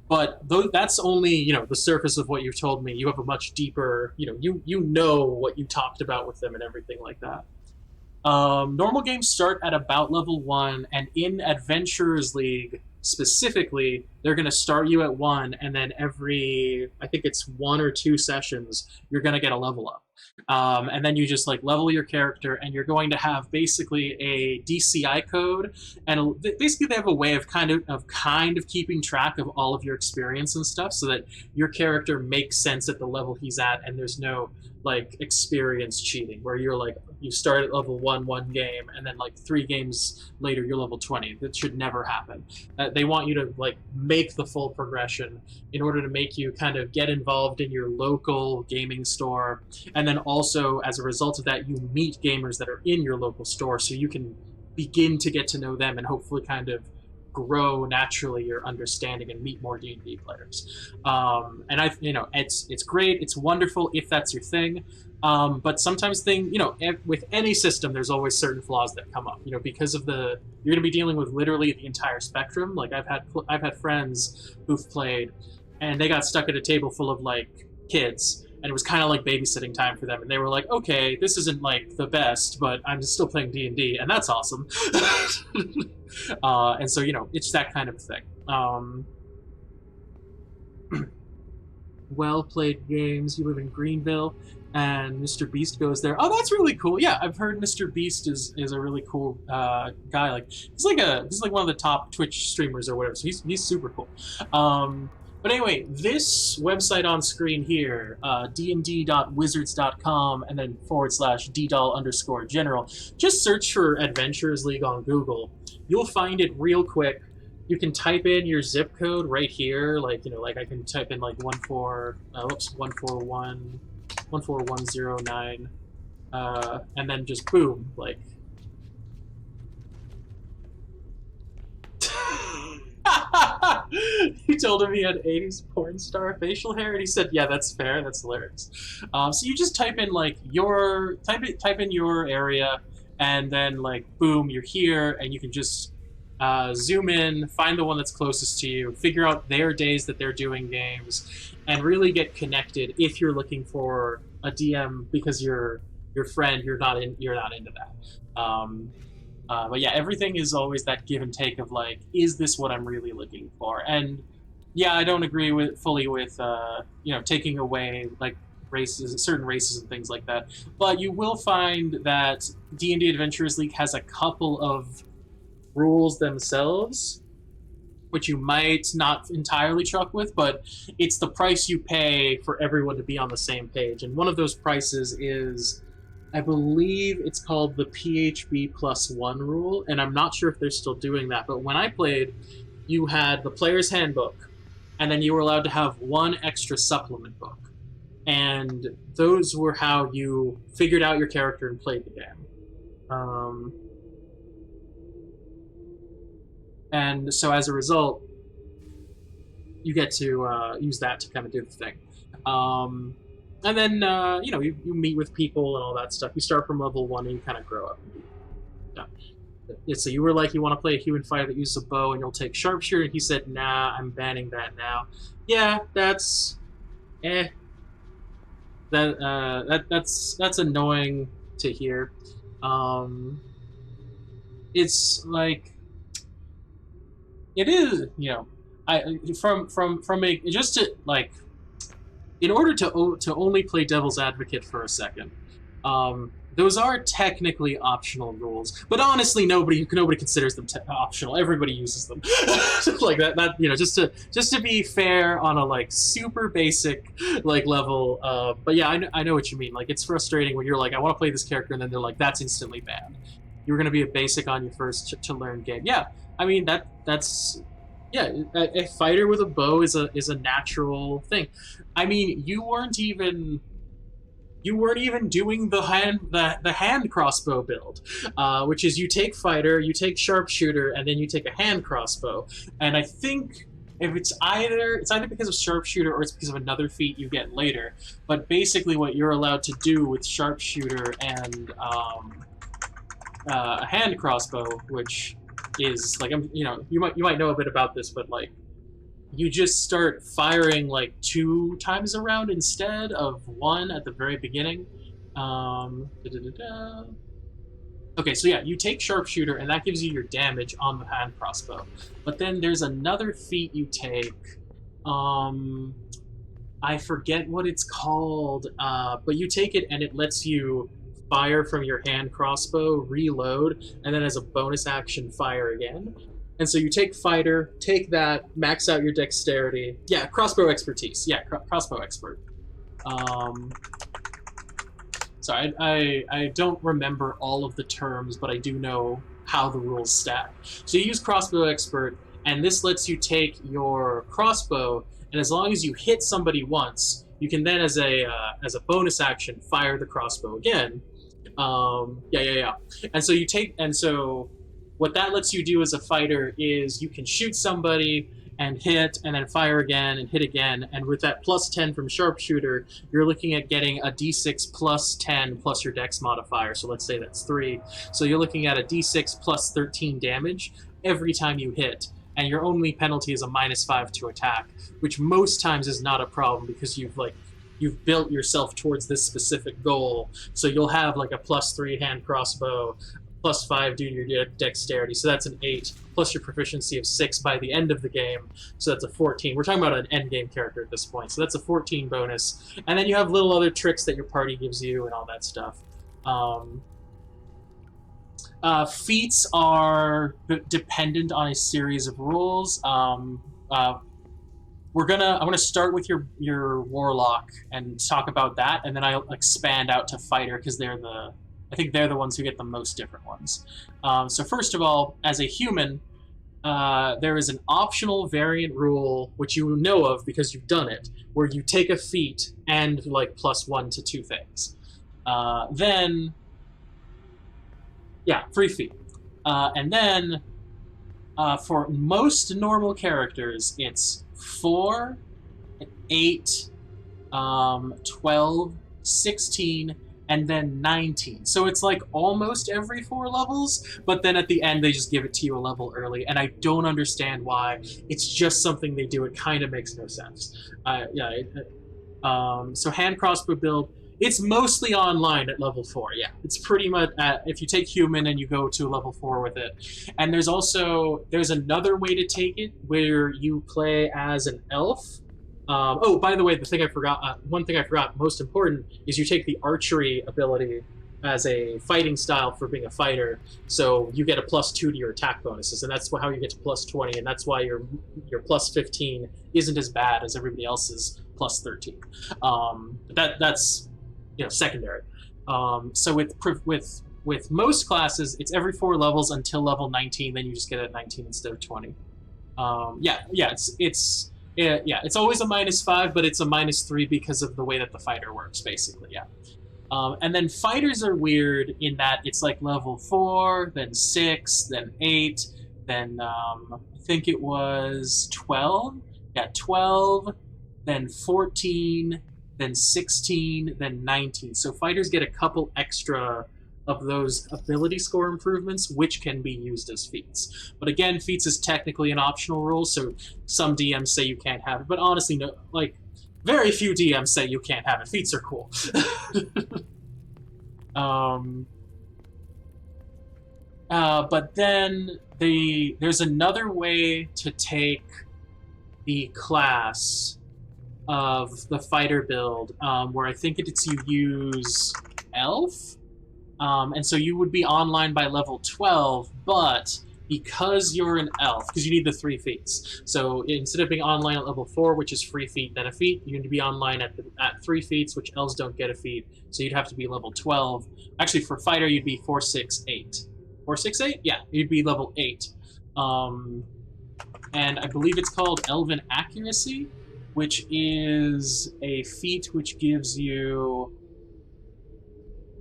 But that's only the surface of what you've told me. You have a much deeper you know what you talked about with them and everything like that. Normal games start at about level 1, and in Adventurers League specifically, they're going to start you at 1, and then every, I think it's 1 or 2 sessions, you're going to get a level up. And then you just like level your character, and you're going to have basically a DCI code, and basically they have a way of kind of keeping track of all of your experience and stuff, so that your character makes sense at the level he's at, and there's no like experience cheating where you're like you start at level 1 game and then like 3 games later you're level 20. That should never happen. They want you to like make the full progression in order to make you kind of get involved in your local gaming store, and then also as a result of that you meet gamers that are in your local store so you can begin to get to know them and hopefully kind of grow naturally your understanding and meet more D&D players. And it's great, it's wonderful if that's your thing. But sometimes with any system, there's always certain flaws that come up. Because of you're going to be dealing with literally the entire spectrum. Like I've had friends who've played, and they got stuck at a table full of like kids, and it was kind of like babysitting time for them. And they were like, "Okay, this isn't like the best, but I'm still playing D&D, and that's awesome." And so it's that kind of thing. Well played games. You live in Greenville, and Mr. Beast goes there. Oh, that's really cool. Yeah, I've heard Mr. Beast is a really cool guy. Like he's like one of the top Twitch streamers or whatever. So he's super cool. But anyway, this website on screen here, dnd.wizards.com, and then /ddoll_general. Just search for Adventurers League on Google. You'll find it real quick. You can type in your zip code right here, like like I can type in like 14109, and then just boom, like. He told him he had 80s porn star facial hair, and he said, "Yeah, that's fair. That's hilarious." So you just type in like type in your area, and then like boom, you're here, and you can just zoom in, find the one that's closest to you, figure out their days that they're doing games, and really get connected if you're looking for a DM because your friend you're not into that. But yeah, everything is always that give and take of like, is this what I'm really looking for? And yeah, I don't agree fully with taking away like certain races and things like that. But you will find that D&D Adventurers League has a couple of rules themselves which you might not entirely truck with, but it's the price you pay for everyone to be on the same page. And one of those prices is, I believe it's called the PHB +1 rule, and I'm not sure if they're still doing that. But when I played, you had the player's handbook, and then you were allowed to have one extra supplement book. And those were how you figured out your character and played the game. And so as a result, you get to use that to kind of do the thing. And then, you meet with people and all that stuff. You start from level 1 and you kind of grow up. Yeah. So you were like, you want to play a human fighter that uses a bow and you'll take sharpshooter, and he said, nah, I'm banning that now. Yeah, that's... That's annoying to hear. It's like... It is, from a... Just to, like... In order to only play devil's advocate for a second, those are technically optional rules, but honestly, nobody considers them optional. Everybody uses them, like that. Just to be fair on a like super basic like level. But yeah, I know what you mean. Like it's frustrating when you're like, I want to play this character, and then they're like, that's instantly banned. You're going to be a basic on your first to learn game. Yeah, I mean that's. Yeah, a fighter with a bow is a natural thing. I mean, you weren't even doing the hand crossbow build, which is you take fighter, you take sharpshooter, and then you take a hand crossbow. And I think if it's either because of sharpshooter or it's because of another feat you get later. But basically, what you're allowed to do with sharpshooter and a hand crossbow, which is like you might know a bit about this, but like you just start firing like 2 times a round instead of 1 at the very beginning. Okay, so yeah, you take sharpshooter and that gives you your damage on the hand crossbow. But then there's another feat you take. I forget what it's called, but you take it and it lets you fire from your hand crossbow, reload, and then as a bonus action, fire again. And so you take fighter, take that, max out your dexterity. Yeah, crossbow expertise. Yeah, crossbow expert. So I don't remember all of the terms, but I do know how the rules stack. So you use crossbow expert, and this lets you take your crossbow, and as long as you hit somebody once, you can then, as a bonus action, fire the crossbow again. And so what that lets you do as a fighter is you can shoot somebody and hit, and then fire again and hit again. And with that +10 from sharpshooter, you're looking at getting a d6 +10 plus your dex modifier. So let's say that's 3. So you're looking at a d6 +13 damage every time you hit. And your only penalty is a -5 to attack, which most times is not a problem because you've built yourself towards this specific goal. So you'll have like a +3 hand crossbow, +5 due to your dexterity. So that's an 8, plus your proficiency of 6 by the end of the game. So that's a 14. We're talking about an end game character at this point. So that's a 14 bonus. And then you have little other tricks that your party gives you and all that stuff. Feats are dependent on a series of rules. I'm gonna start with your warlock and talk about that, and then I'll expand out to fighter because I think they're the ones who get the most different ones. So first of all, as a human, there is an optional variant rule which you know of because you've done it, where you take a feat and like +1 to 2 things. Free feat. And then for most normal characters, it's 4, 8, 12, 16, and then 19. So it's like almost every 4 levels, but then at the end they just give it to you a level early, and I don't understand why. It's just something they do. It kind of makes no sense. So hand crossbow build, it's mostly online at level 4, yeah. It's pretty much, if you take human and you go to level 4 with it. And there's another way to take it where you play as an elf. By the way, one thing I forgot, most important, is you take the archery ability as a fighting style for being a fighter. So you get a +2 to your attack bonuses, and that's how you get to +20, and that's why your +15 isn't as bad as everybody else's +13. That's secondary. So with most classes, it's every 4 levels until level 19. Then you just get a 19 instead of 20. It's always a -5, but it's a -3 because of the way that the fighter works, basically. Yeah. And then fighters are weird in that it's like level 4, then 6, then 8, then I think it was 12. Yeah, 12, then 14, then 16, then 19. So fighters get a couple extra of those ability score improvements, which can be used as feats. But again, feats is technically an optional rule, so some DMs say you can't have it. But honestly, no, like very few DMs say you can't have it. Feats are cool. But then there's another way to take the class of the fighter build, where I think it's you use Elf. And so you would be online by level 12, but because you're an elf, because you need the 3 feats. So instead of being online at level 4, which is free feat, then a feat, you need to be online at 3 feats, which elves don't get a feat. So you'd have to be level 12. Actually, for fighter, you'd be 4, 6, 8. 4, 6, 8? Yeah, you'd be level 8. And I believe it's called Elven Accuracy, which is a feat which gives you...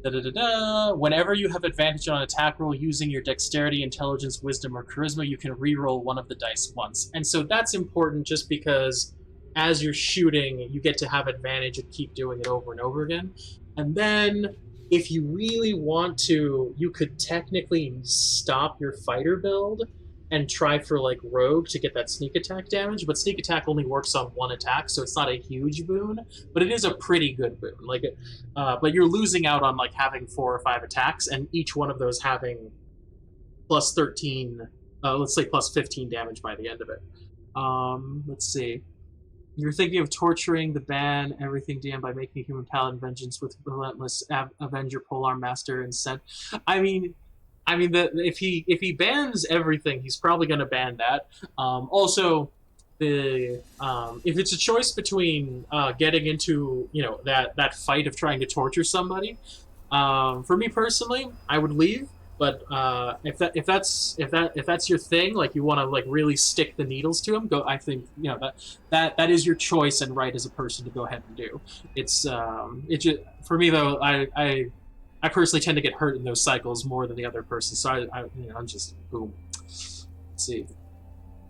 Whenever you have advantage on an attack roll using your dexterity, intelligence, wisdom, or charisma, you can re-roll one of the dice once. And so that's important just because as you're shooting, you get to have advantage and keep doing it over and over again. And then, if you really want to, you could technically stop your fighter build and try for like rogue to get that sneak attack damage, but sneak attack only works on 1 attack, so it's not a huge boon, but it is a pretty good boon. But you're losing out on like having 4 or 5 attacks, and each one of those having +13, let's say +15 damage by the end of it. Let's see. You're thinking of torturing the ban everything DM by making a human paladin vengeance with relentless Avenger, Polearm Master, and Scent. I mean, if he bans everything, he's probably going to ban that. Also, if it's a choice between getting into that fight of trying to torture somebody, for me personally, I would leave. But if that's your thing, like you want to like really stick the needles to him, go. I think that is your choice and right as a person to go ahead and do. It's for me though. I personally tend to get hurt in those cycles more than the other person, so I'm just boom. Let's see.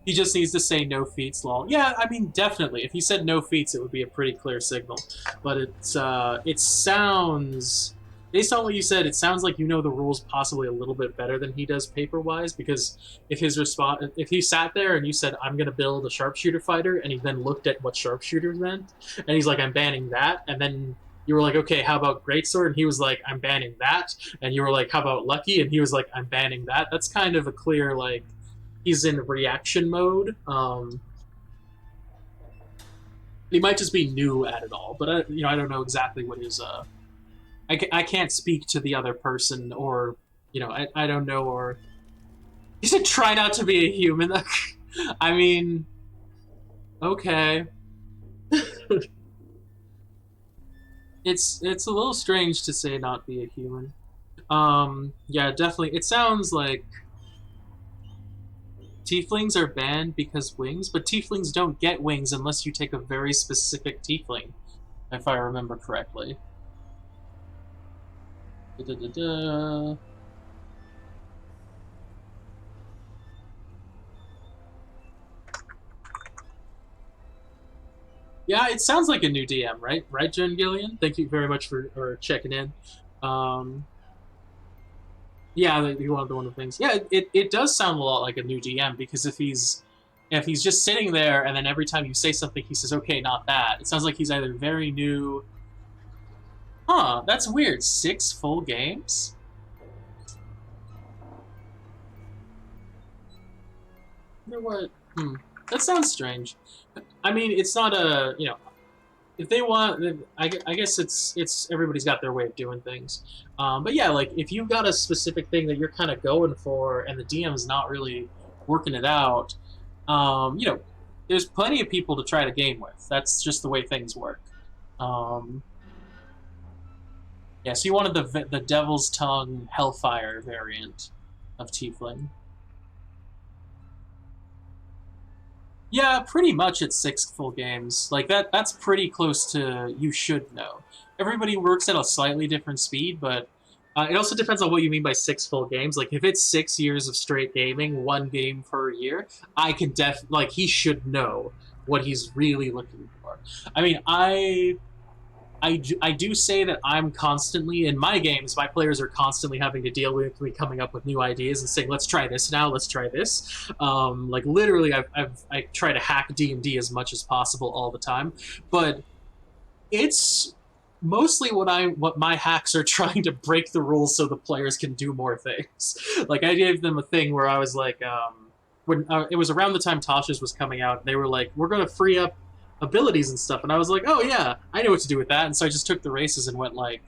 He just needs to say no feats, lol. Yeah, I mean, definitely. If he said no feats, it would be a pretty clear signal. But it sounds, based on what you said, it sounds like you know the rules possibly a little bit better than he does paper-wise, because if he sat there and you said, I'm going to build a sharpshooter fighter, and he then looked at what sharpshooter meant, and he's like, I'm banning that, and then you were like, okay, how about Greatsword? And he was like, I'm banning that. And you were like, how about Lucky? And he was like, I'm banning that. That's kind of a clear, like, he's in reaction mode. He might just be new at it all, but I don't know exactly what his. I can't speak to the other person, or I don't know, or he said try not to be a human. I mean, okay. It's a little strange to say not be a human. Yeah, definitely. It sounds like tieflings are banned because wings, but tieflings don't get wings unless you take a very specific tiefling, if I remember correctly. Yeah, it sounds like a new DM, right? Right, Jen Gillian? Thank you very much for checking in. Yeah, one of the things. Yeah, it does sound a lot like a new DM, because if he's just sitting there and then every time you say something he says, okay, not that, it sounds like he's either very new. Huh, that's weird. 6 full games? I wonder what. That sounds strange. I mean, it's not a if they want, I guess it's everybody's got their way of doing things. But yeah, like if you've got a specific thing that you're kind of going for, and the DM's not really working it out, you know, there's plenty of people to try to game with. That's just the way things work. Um, yeah, so you wanted the Devil's Tongue Hellfire variant of Tiefling. Yeah, pretty much it's 6 full games. Like that's pretty close to you should know. Everybody works at a slightly different speed, but it also depends on what you mean by 6 full games. Like if it's 6 years of straight gaming, 1 game per year, I can like he should know what he's really looking for. I mean, I do say that I'm constantly in my games. My players are constantly having to deal with me coming up with new ideas and saying, "Let's try this now. Let's try this." Like literally, I try to hack D&D as much as possible all the time, but it's mostly what my hacks are trying to break the rules so the players can do more things. Like I gave them a thing where I was like, when it was around the time Tasha's was coming out, they were like, "We're going to free up abilities and stuff," and I was like, "Oh yeah, I know what to do with that." And so I just took the races and went like,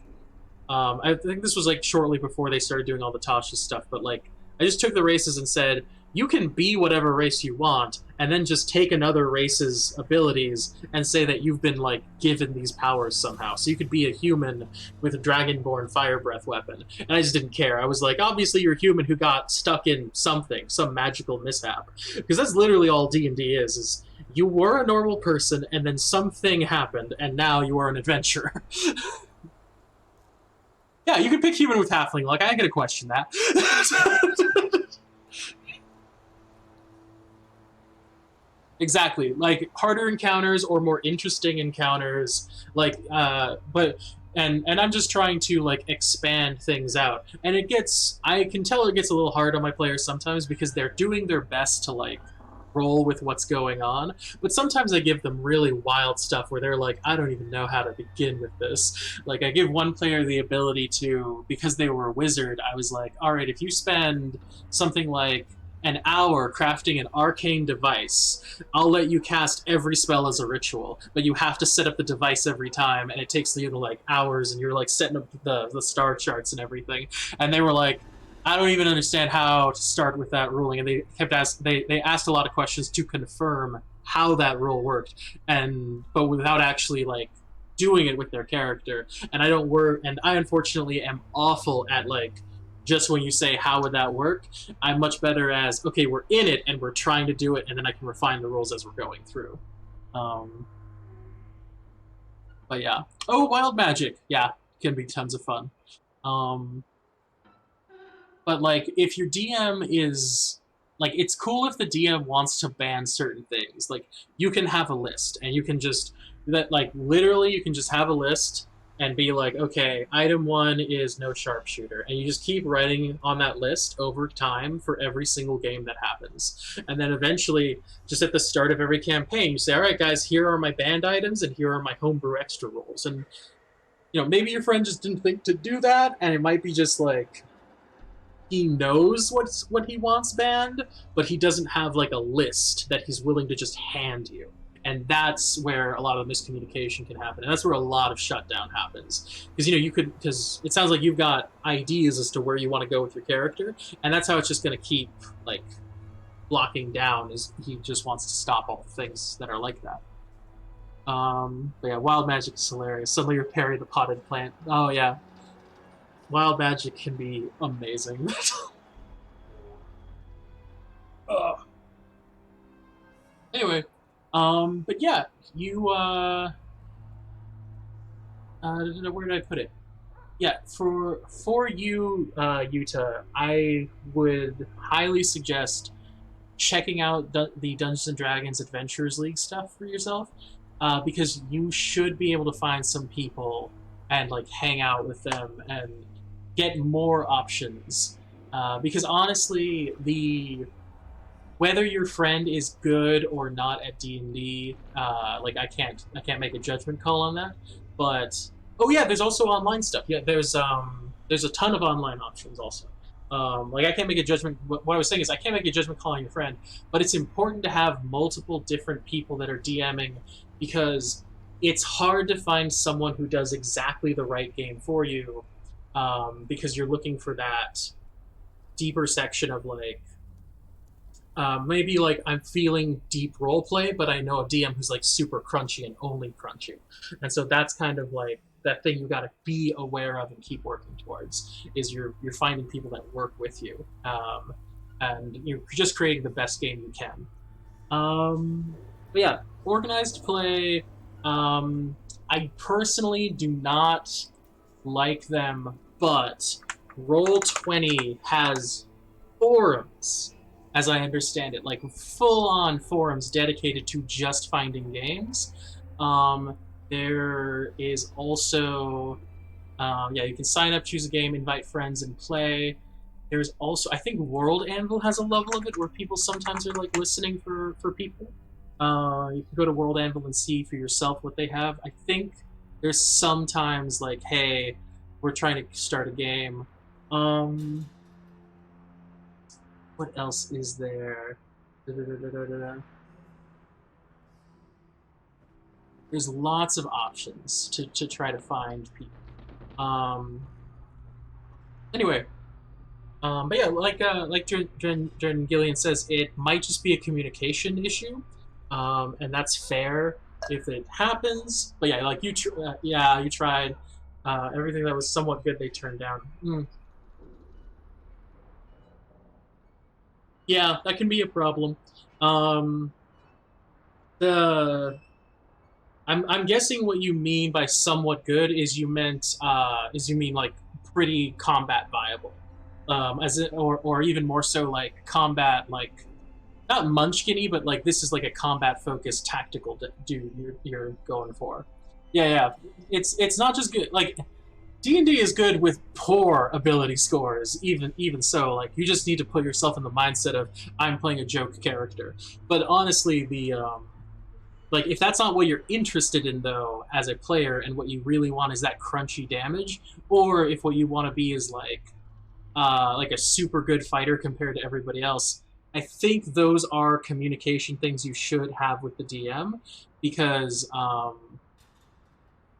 I think this was like shortly before they started doing all the Tasha's stuff, but like I just took the races and said, "You can be whatever race you want, and then just take another race's abilities and say that you've been like given these powers somehow. So you could be a human with a dragonborn fire breath weapon." And I just didn't care. I was like, obviously you're a human who got stuck in something, some magical mishap, because that's literally all D&D is you were a normal person and then something happened and now you are an adventurer. Yeah, you can pick human with halfling. Like I gotta question that. Exactly, like harder encounters or more interesting encounters, like but and I'm just trying to like expand things out, and I can tell it gets a little hard on my players sometimes because they're doing their best to like roll with what's going on, but sometimes I give them really wild stuff where they're like, I don't even know how to begin with this. Like I give one player the ability to, because they were a wizard, I was like, all right, if you spend something like an hour crafting an arcane device, I'll let you cast every spell as a ritual, but you have to set up the device every time, and it takes you to like hours, and you're like setting up the star charts and everything. And they were like, I don't even understand how to start with that ruling, and they asked a lot of questions to confirm how that rule worked, and but without actually like doing it with their character. And I don't work, and I unfortunately am awful at like just when you say how would that work. I'm much better as, okay, we're in it and we're trying to do it, and then I can refine the rules as we're going through. Um, but yeah. Oh, wild magic. Yeah, can be tons of fun. Um, but like, if your DM is like, it's cool if the DM wants to ban certain things. Like, you can have a list, and you can just that like literally you can just have a list and be like, okay, item 1 is no sharpshooter, and you just keep writing on that list over time for every single game that happens, and then eventually, just at the start of every campaign, you say, all right, guys, here are my banned items, and here are my homebrew extra rolls, and maybe your friend just didn't think to do that, and it might be just like he knows what he wants banned, but he doesn't have like a list that he's willing to just hand you. And that's where a lot of miscommunication can happen, and that's where a lot of shutdown happens. Because because it sounds like you've got ideas as to where you want to go with your character, and that's how it's just going to keep like blocking down. Is he just wants to stop all the things that are like that. But yeah, wild magic is hilarious. Suddenly you're parry the potted plant. Oh yeah, wild magic can be amazing. Anyway, but yeah, you where did I put it? Yeah, for you, Yuta, I would highly suggest checking out the Dungeons and Dragons Adventurers League stuff for yourself, because you should be able to find some people and like hang out with them and get more options. Because honestly, the whether your friend is good or not at D&D, like I can't make a judgment call on that. But oh yeah, there's also online stuff. Yeah, there's a ton of online options also. Like I can't make a judgment. What I was saying is I can't make a judgment call on your friend, but it's important to have multiple different people that are DMing, because it's hard to find someone who does exactly the right game for you, because you're looking for that deeper section of like, maybe like I'm feeling deep role play, but I know a DM who's like super crunchy and only crunchy, and so that's kind of like that thing you got to be aware of and keep working towards. Is you're finding people that work with you, and you're just creating the best game you can. But yeah, organized play. I personally do not like them, but Roll20 has forums, as I understand it, like full-on forums dedicated to just finding games. There is also, yeah, you can sign up, choose a game, invite friends, and play. There's also, I think World Anvil has a level of it where people sometimes are like listening for people. You can go to World Anvil and see for yourself what they have. I think there's sometimes like, hey, we're trying to start a game. What else is there? There's lots of options to try to find people. Anyway, but yeah, like Jordan Gillian says, it might just be a communication issue, and that's fair if it happens. But yeah, like yeah, you tried everything that was somewhat good, they turned down. Yeah, that can be a problem. Um, the I'm guessing what you mean by somewhat good is you mean like pretty combat viable, as it or even more so like combat like not munchkiny, but like this is like a combat focused tactical dude you're going for. Yeah, yeah. It's not just good. Like D&D is good with poor ability scores. Even so, like you just need to put yourself in the mindset of I'm playing a joke character. But honestly, the like if that's not what you're interested in though as a player, and what you really want is that crunchy damage, or if what you want to be is like a super good fighter compared to everybody else, I think those are communication things you should have with the DM, because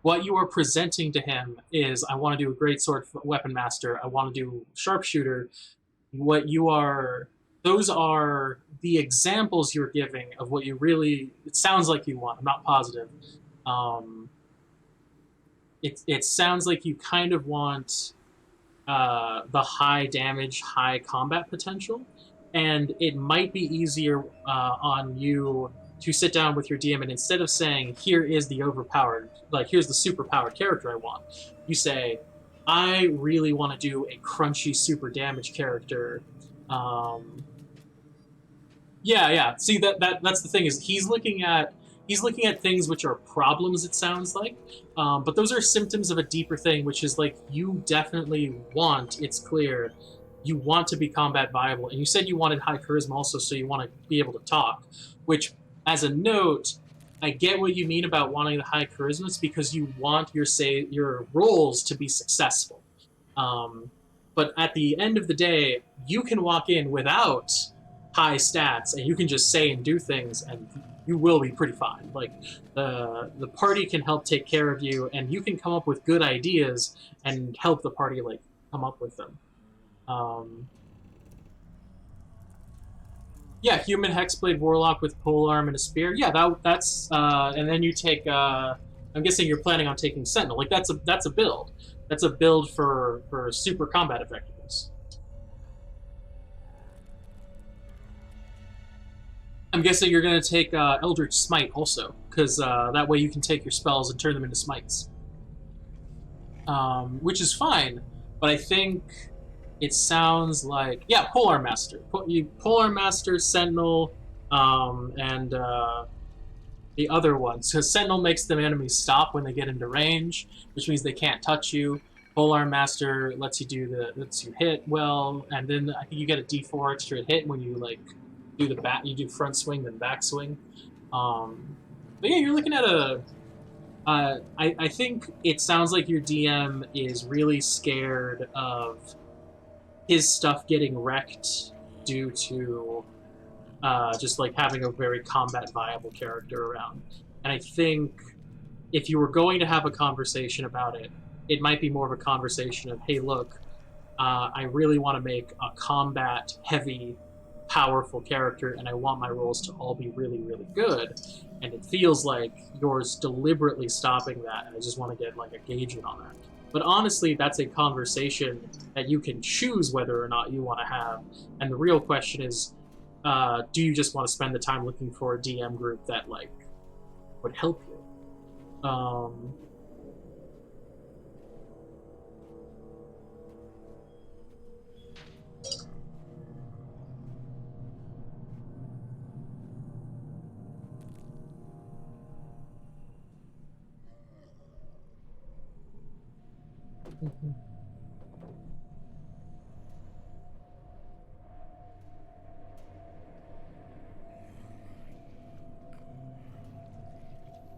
what you are presenting to him is, I want to do a great sword weapon master, I want to do sharpshooter. What you are, those are the examples you're giving of what you really, it sounds like you want. I'm not positive. Um, it sounds like you kind of want the high damage, high combat potential, and it might be easier on you to sit down with your DM and instead of saying, "Here is the overpowered, like here's the superpowered character I want," you say, "I really want to do a crunchy super damage character." Um, yeah, yeah. See that's the thing is he's looking at things which are problems. It sounds like, but those are symptoms of a deeper thing, which is like you definitely want. It's clear you want to be combat viable, and you said you wanted high charisma also, so you want to be able to talk. Which, as a note, I get what you mean about wanting the high charisma. It's because you want your roles to be successful. Um, but at the end of the day, you can walk in without high stats and you can just say and do things and you will be pretty fine. Like the party can help take care of you and you can come up with good ideas and help the party like come up with them. Um, yeah, human hexblade warlock with polearm and a spear. Yeah, that's and then you take. I'm guessing you're planning on taking sentinel. Like that's a build. That's a build for super combat effectiveness. I'm guessing you're going to take Eldritch Smite also, because that way you can take your spells and turn them into smites, which is fine. But I think it sounds like, yeah, Polearm Master. Polearm Master, Sentinel, and the other one. So Sentinel makes the enemies stop when they get into range, which means they can't touch you. Polearm Master lets you hit well, and then I think you get a D4 extra hit when you like do you do front swing then back swing. But yeah, you're looking at a. I think it sounds like your DM is really scared of his stuff getting wrecked due to just like having a very combat viable character around. And I think if you were going to have a conversation about it, it might be more of a conversation of, hey, look, I really want to make a combat-heavy, powerful character, and I want my rolls to all be really, really good. And it feels like yours deliberately stopping that, and I just want to get like a gauge on that. But honestly, that's a conversation that you can choose whether or not you want to have. And the real question is, do you just want to spend the time looking for a DM group that like would help you?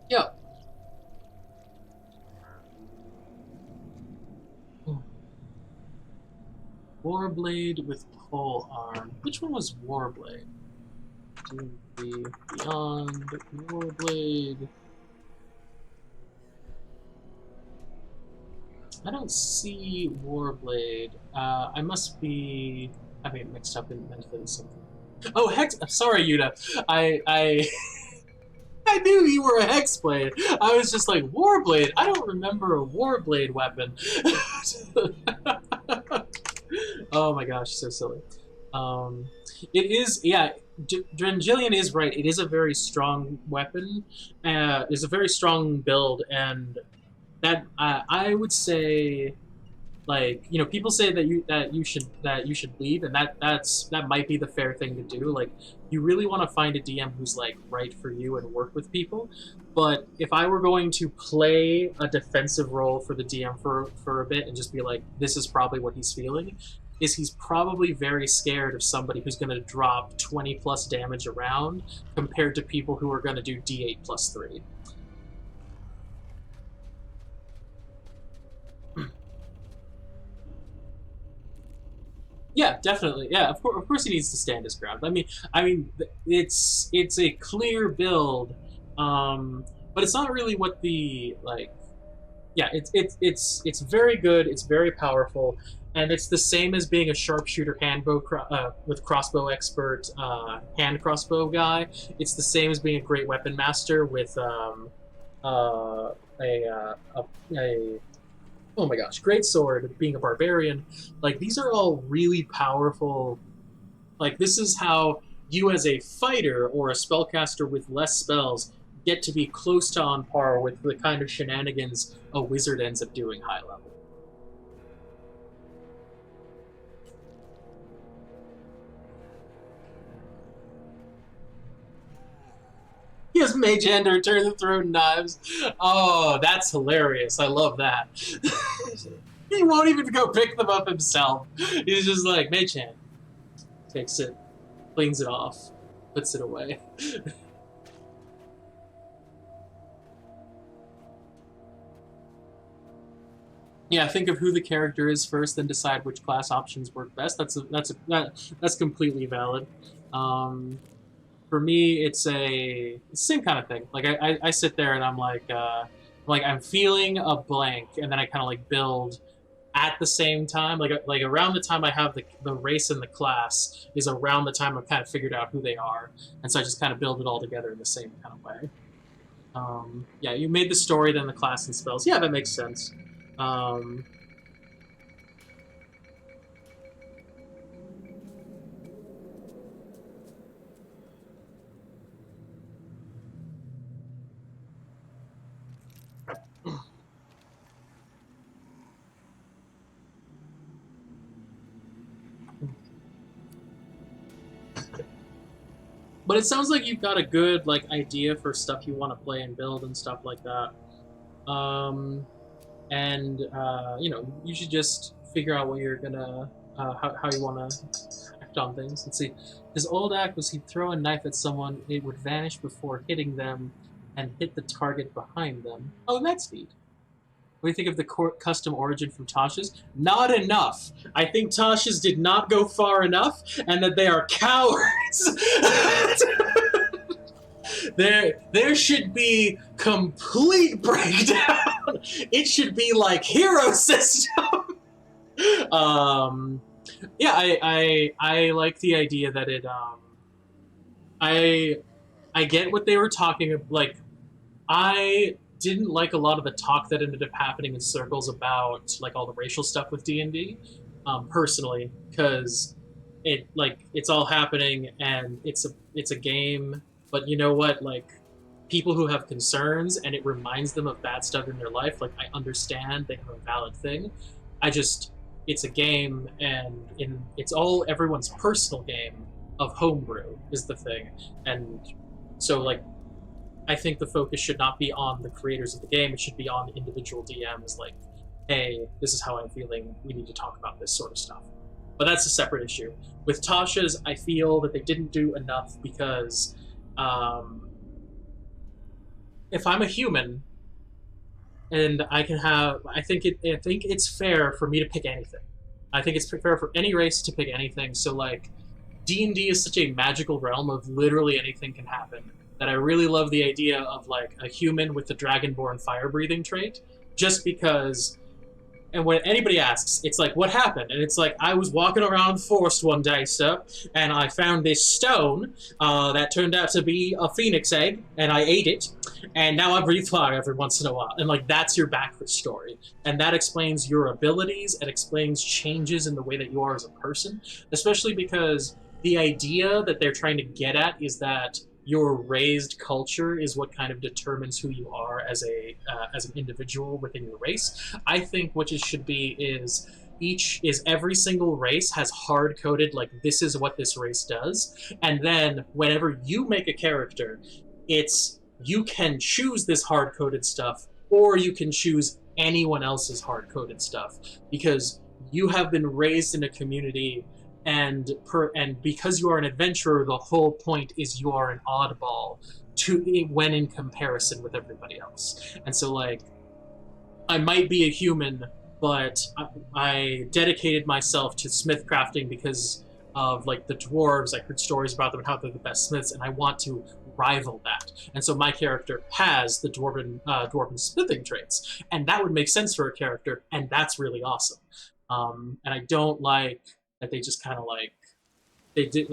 Yeah. Warblade with pole arm. Which one was Warblade? D&D Beyond Warblade. I don't see Warblade. I must be having it mixed up in Metaphysics something. Oh, Hex. Sorry, Yuta. I I knew you were a Hexblade. I was just like, Warblade? I don't remember a Warblade weapon. Oh my gosh, so silly. It is, yeah, Drangilian is right. It is a very strong weapon. It's a very strong build, and that I would say, like, you know, people say that you should leave, and that might be the fair thing to do. Like, you really want to find a DM who's like right for you and work with people. But if I were going to play a defensive role for the DM for a bit and just be like, this is probably what he's feeling, is he's probably very scared of somebody who's going to drop 20 plus damage around compared to people who are going to do D8 plus 3. Yeah, definitely. Yeah, of course he needs to stand his ground. I mean, it's a clear build, but it's not really what the like. Yeah, it's very good. It's very powerful, and it's the same as being a sharpshooter with crossbow expert hand crossbow guy. It's the same as being a great weapon master with uh, a oh my gosh, great sword, being a barbarian. Like, these are all really powerful. Like, this is how you as a fighter or a spellcaster with less spells get to be close to on par with the kind of shenanigans a wizard ends up doing high level. He has Mage Hand to return the thrown knives. Oh, that's hilarious. I love that. He won't even go pick them up himself. He's just like, Mage Hand. Takes it, cleans it off, puts it away. Yeah, think of who the character is first, then decide which class options work best. That's completely valid. For me, it's the same kind of thing. Like I sit there and I'm like I'm feeling a blank, and then I kind of like build at the same time. Like around the time I have the race and the class is around the time I've kind of figured out who they are, and so I just kind of build it all together in the same kind of way. Yeah, you made the story, then the class and spells. Yeah, that makes sense. Um, but it sounds like you've got a good like idea for stuff you want to play and build and stuff like that. Um, and you know, you should just figure out what you're gonna how you want to act on things. Let's see. His old act was he'd throw a knife at someone, it would vanish before hitting them, and hit the target behind them. Oh, that's neat. What do you think of the custom origin from Tasha's? Not enough. I think Tasha's did not go far enough, and that they are cowards. There should be complete breakdown. It should be like Hero System. um, yeah, I like the idea that it I I get what they were talking about. Like, I didn't like a lot of the talk that ended up happening in circles about like all the racial stuff with D&D, personally, because it's all happening and it's a game, but you know what, like, people who have concerns and it reminds them of bad stuff in their life, like, I understand they have a valid thing. I just It's a game, and it's all everyone's personal game of homebrew is the thing, and so, like, I think the focus should not be on the creators of the game. It should be on the individual DMs. Like, hey, this is how I'm feeling. We need to talk about this sort of stuff. But that's a separate issue. With Tasha's, I feel that they didn't do enough because if I'm a human and I think it's fair for me to pick anything. I think it's fair for any race to pick anything. So, like, D&D is such a magical realm of literally anything can happen that I really love the idea of, like, a human with the Dragonborn fire-breathing trait, just because. And when anybody asks, it's like, what happened? And it's like, I was walking around the forest one day, sir, and I found this stone that turned out to be a phoenix egg, and I ate it, and now I breathe fire every once in a while. And, like, that's your backstory. And that explains your abilities, it explains changes in the way that you are as a person, especially because the idea that they're trying to get at is that your raised culture is what kind of determines who you are as an individual within your race. I think what it should be is every single race has hard coded, like, this is what this race does, and then whenever you make a character, you can choose this hard coded stuff, or you can choose anyone else's hard coded stuff, because you have been raised in a community. And because you are an adventurer, the whole point is you are an oddball when in comparison with everybody else. And so, like, I might be a human, but I dedicated myself to smith crafting because of, like, the dwarves. I heard stories about them and how they're the best smiths, and I want to rival that. And so my character has the dwarven smithing traits, and that would make sense for a character, and that's really awesome. And I don't like that they just kind of, like,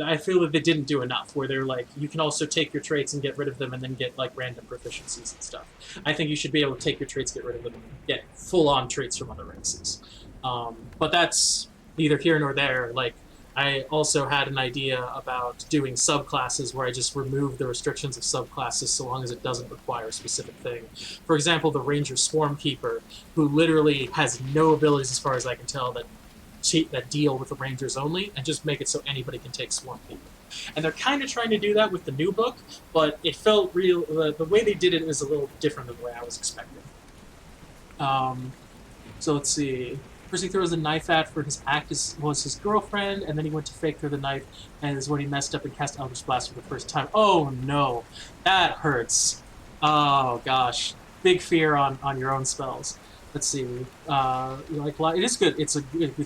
I feel that they didn't do enough, where they're like, you can also take your traits and get rid of them and then get, like, random proficiencies and stuff. I think you should be able to take your traits, get rid of them, and get full-on traits from other races. But that's neither here nor there. Like, I also had an idea about doing subclasses where I just remove the restrictions of subclasses so long as it doesn't require a specific thing. For example, the Ranger Swarmkeeper, who literally has no abilities, as far as I can tell, that deal with the Rangers only, and just make it so anybody can take Swarmkeeper. And they're kind of trying to do that with the new book, but it felt real. The way they did it was a little different than the way I was expecting. So let's see. First he throws the knife at for his act was his girlfriend, and then he went to fake through the knife, and is when he messed up and cast Eldritch Blast for the first time. Oh no, that hurts. Oh gosh, big fear on your own spells. Let's see. It is good. It's a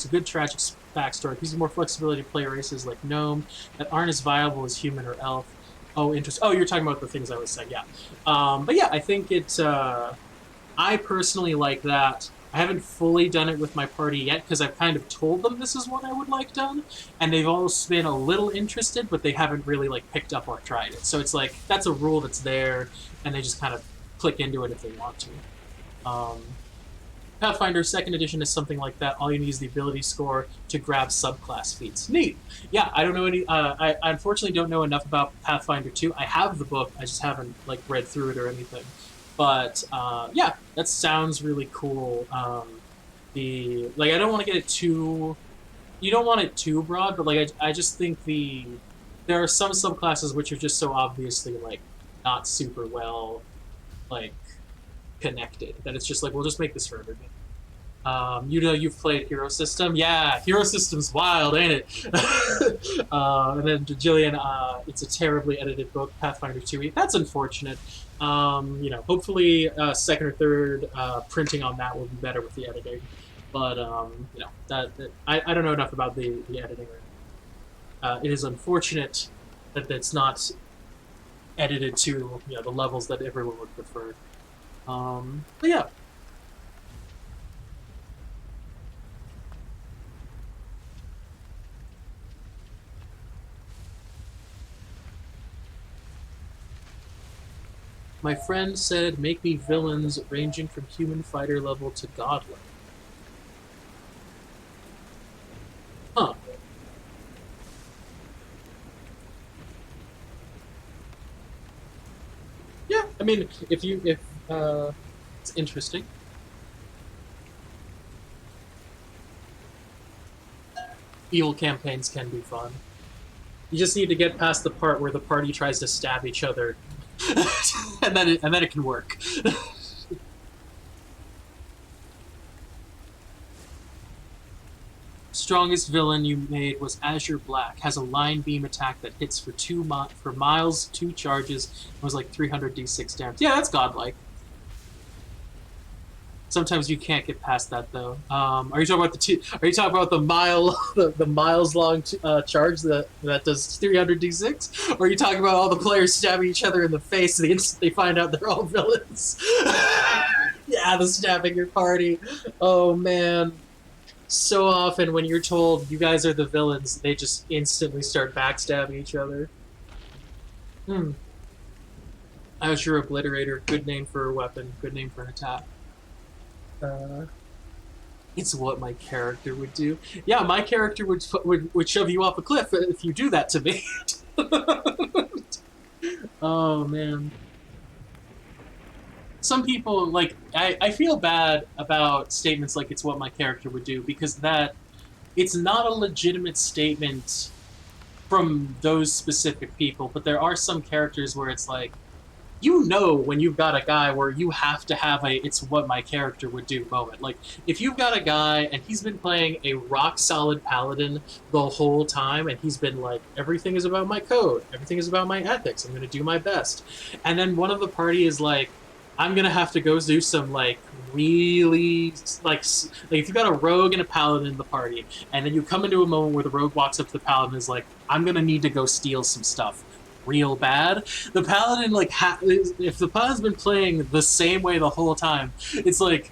good tragic backstory. It gives you more flexibility to play races like gnome that aren't as viable as human or elf. Oh, interesting. Oh, you're talking about the things I was saying. Yeah. But yeah, I think it's. I personally like that. I haven't fully done it with my party yet because I've kind of told them this is what I would like done, and they've all been a little interested, but they haven't really, like, picked up or tried it. So it's like that's a rule that's there, and they just kind of click into it if they want to. Pathfinder 2nd edition is something like that. All you need is the ability score to grab subclass feats. Neat. Yeah, I don't know any. I unfortunately don't know enough about Pathfinder 2. I have the book. I just haven't, like, read through it or anything. But yeah, that sounds really cool. I don't want to get it too. You don't want it too broad, but, like, I just think there are some subclasses which are just so obviously, like, not super well, like, connected that it's just like, we'll just make this for everybody. You've played Hero System. Yeah, Hero System's wild, ain't it? And then Jillian, it's a terribly edited book, Pathfinder 2e. That's unfortunate. Hopefully second or third printing on that will be better with the editing. But I don't know enough about the editing. It is unfortunate that it's not edited to the levels that everyone would prefer. But yeah. My friend said, make me villains ranging from human fighter level to godlike. Huh. Yeah, I mean, it's interesting. Evil campaigns can be fun. You just need to get past the part where the party tries to stab each other, and then it can work. Strongest villain you made was Azure Black. Has a line beam attack that hits for for miles, 2 charges, and was like 300 d6 damage. Yeah, that's godlike. Sometimes you can't get past that though. Are you talking about Are you talking about the the miles long charge that does 300 d6, or are you talking about all the players stabbing each other in the face the instant they find out they're all villains? Yeah, the stabbing your party. Oh man, so often when you're told you guys are the villains, they just instantly start backstabbing each other. Hmm. Azure Obliterator, good name for a weapon, good name for an attack. Uh, it's what my character would do. Yeah, my character would shove you off a cliff if you do that to me. Oh man. Some people like I feel bad about statements like it's what my character would do because that it's not a legitimate statement from those specific people, but there are some characters where it's like you know when you've got a guy where you have to have a it's what my character would do moment. Like if you've got a guy and he's been playing a rock solid paladin the whole time and he's been like everything is about my code, everything is about my ethics, I'm going to do my best. And then one of the party is like I'm going to have to go do some like really like if you've got a rogue and a paladin in the party and then you come into a moment where the rogue walks up to the paladin and is like I'm going to need to go steal some stuff real bad. The paladin if the paladin's been playing the same way the whole time, it's like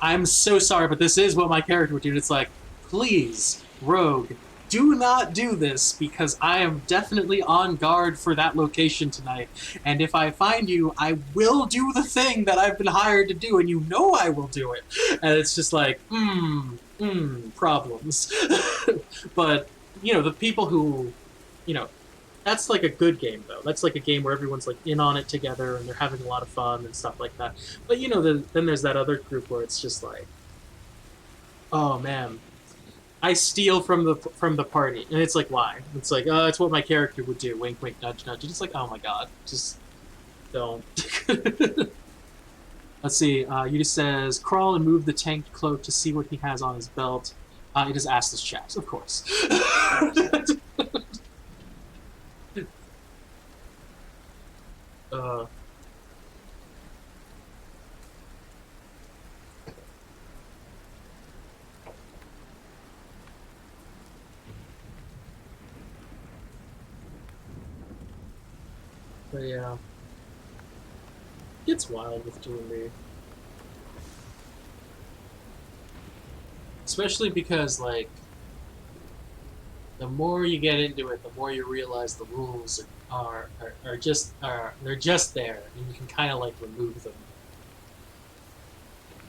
I'm so sorry, but this is what my character would do. It's like, please, rogue, do not do this because I am definitely on guard for that location tonight. And if I find you, I will do the thing that I've been hired to do, and you know I will do it. And it's just like, problems. But, the people who, you know, that's like a good game though. That's like a game where everyone's like in on it together and they're having a lot of fun and stuff like that. But then there's that other group where it's just like, oh man, I steal from the party, and it's like why? It's like it's what my character would do. Wink, wink, nudge, nudge. It's like oh my god, just don't. Let's see. Yudi says crawl and move the tanked cloak to see what he has on his belt. It is assless chaps, of course. uh, but yeah, it's wild with D&D, especially because like the more you get into it, the more you realize the rules they're just there, and you can kind of like remove them.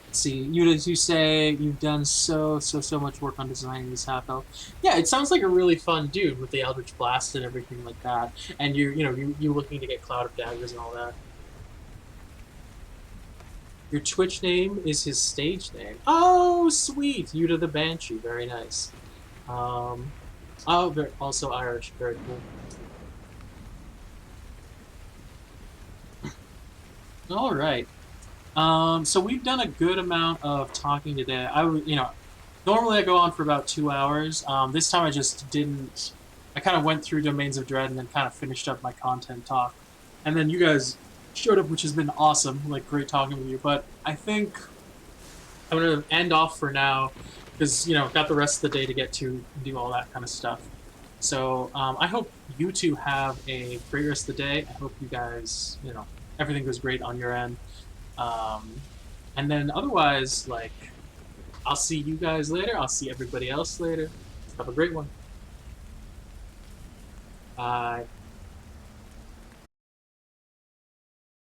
Let's see, you say you've done so much work on designing this half elf. Yeah, it sounds like a really fun dude with the Eldritch Blast and everything like that, and you looking to get Cloud of Daggers and all that. Your Twitch name is his stage name. Oh, sweet! Yuta the Banshee, very nice. Also Irish, very cool. All right. So we've done a good amount of talking today. Normally I go on for about 2 hours. This time I just didn't. I kind of went through Domains of Dread and then kind of finished up my content talk, and then you guys showed up, which has been awesome. Like great talking with you. But I think I'm gonna end off for now because got the rest of the day to get to and do all that kind of stuff. So I hope you two have a great rest of the day. I hope you guys everything goes great on your end. And then otherwise, like, I'll see you guys later. I'll see everybody else later. Have a great one. Bye.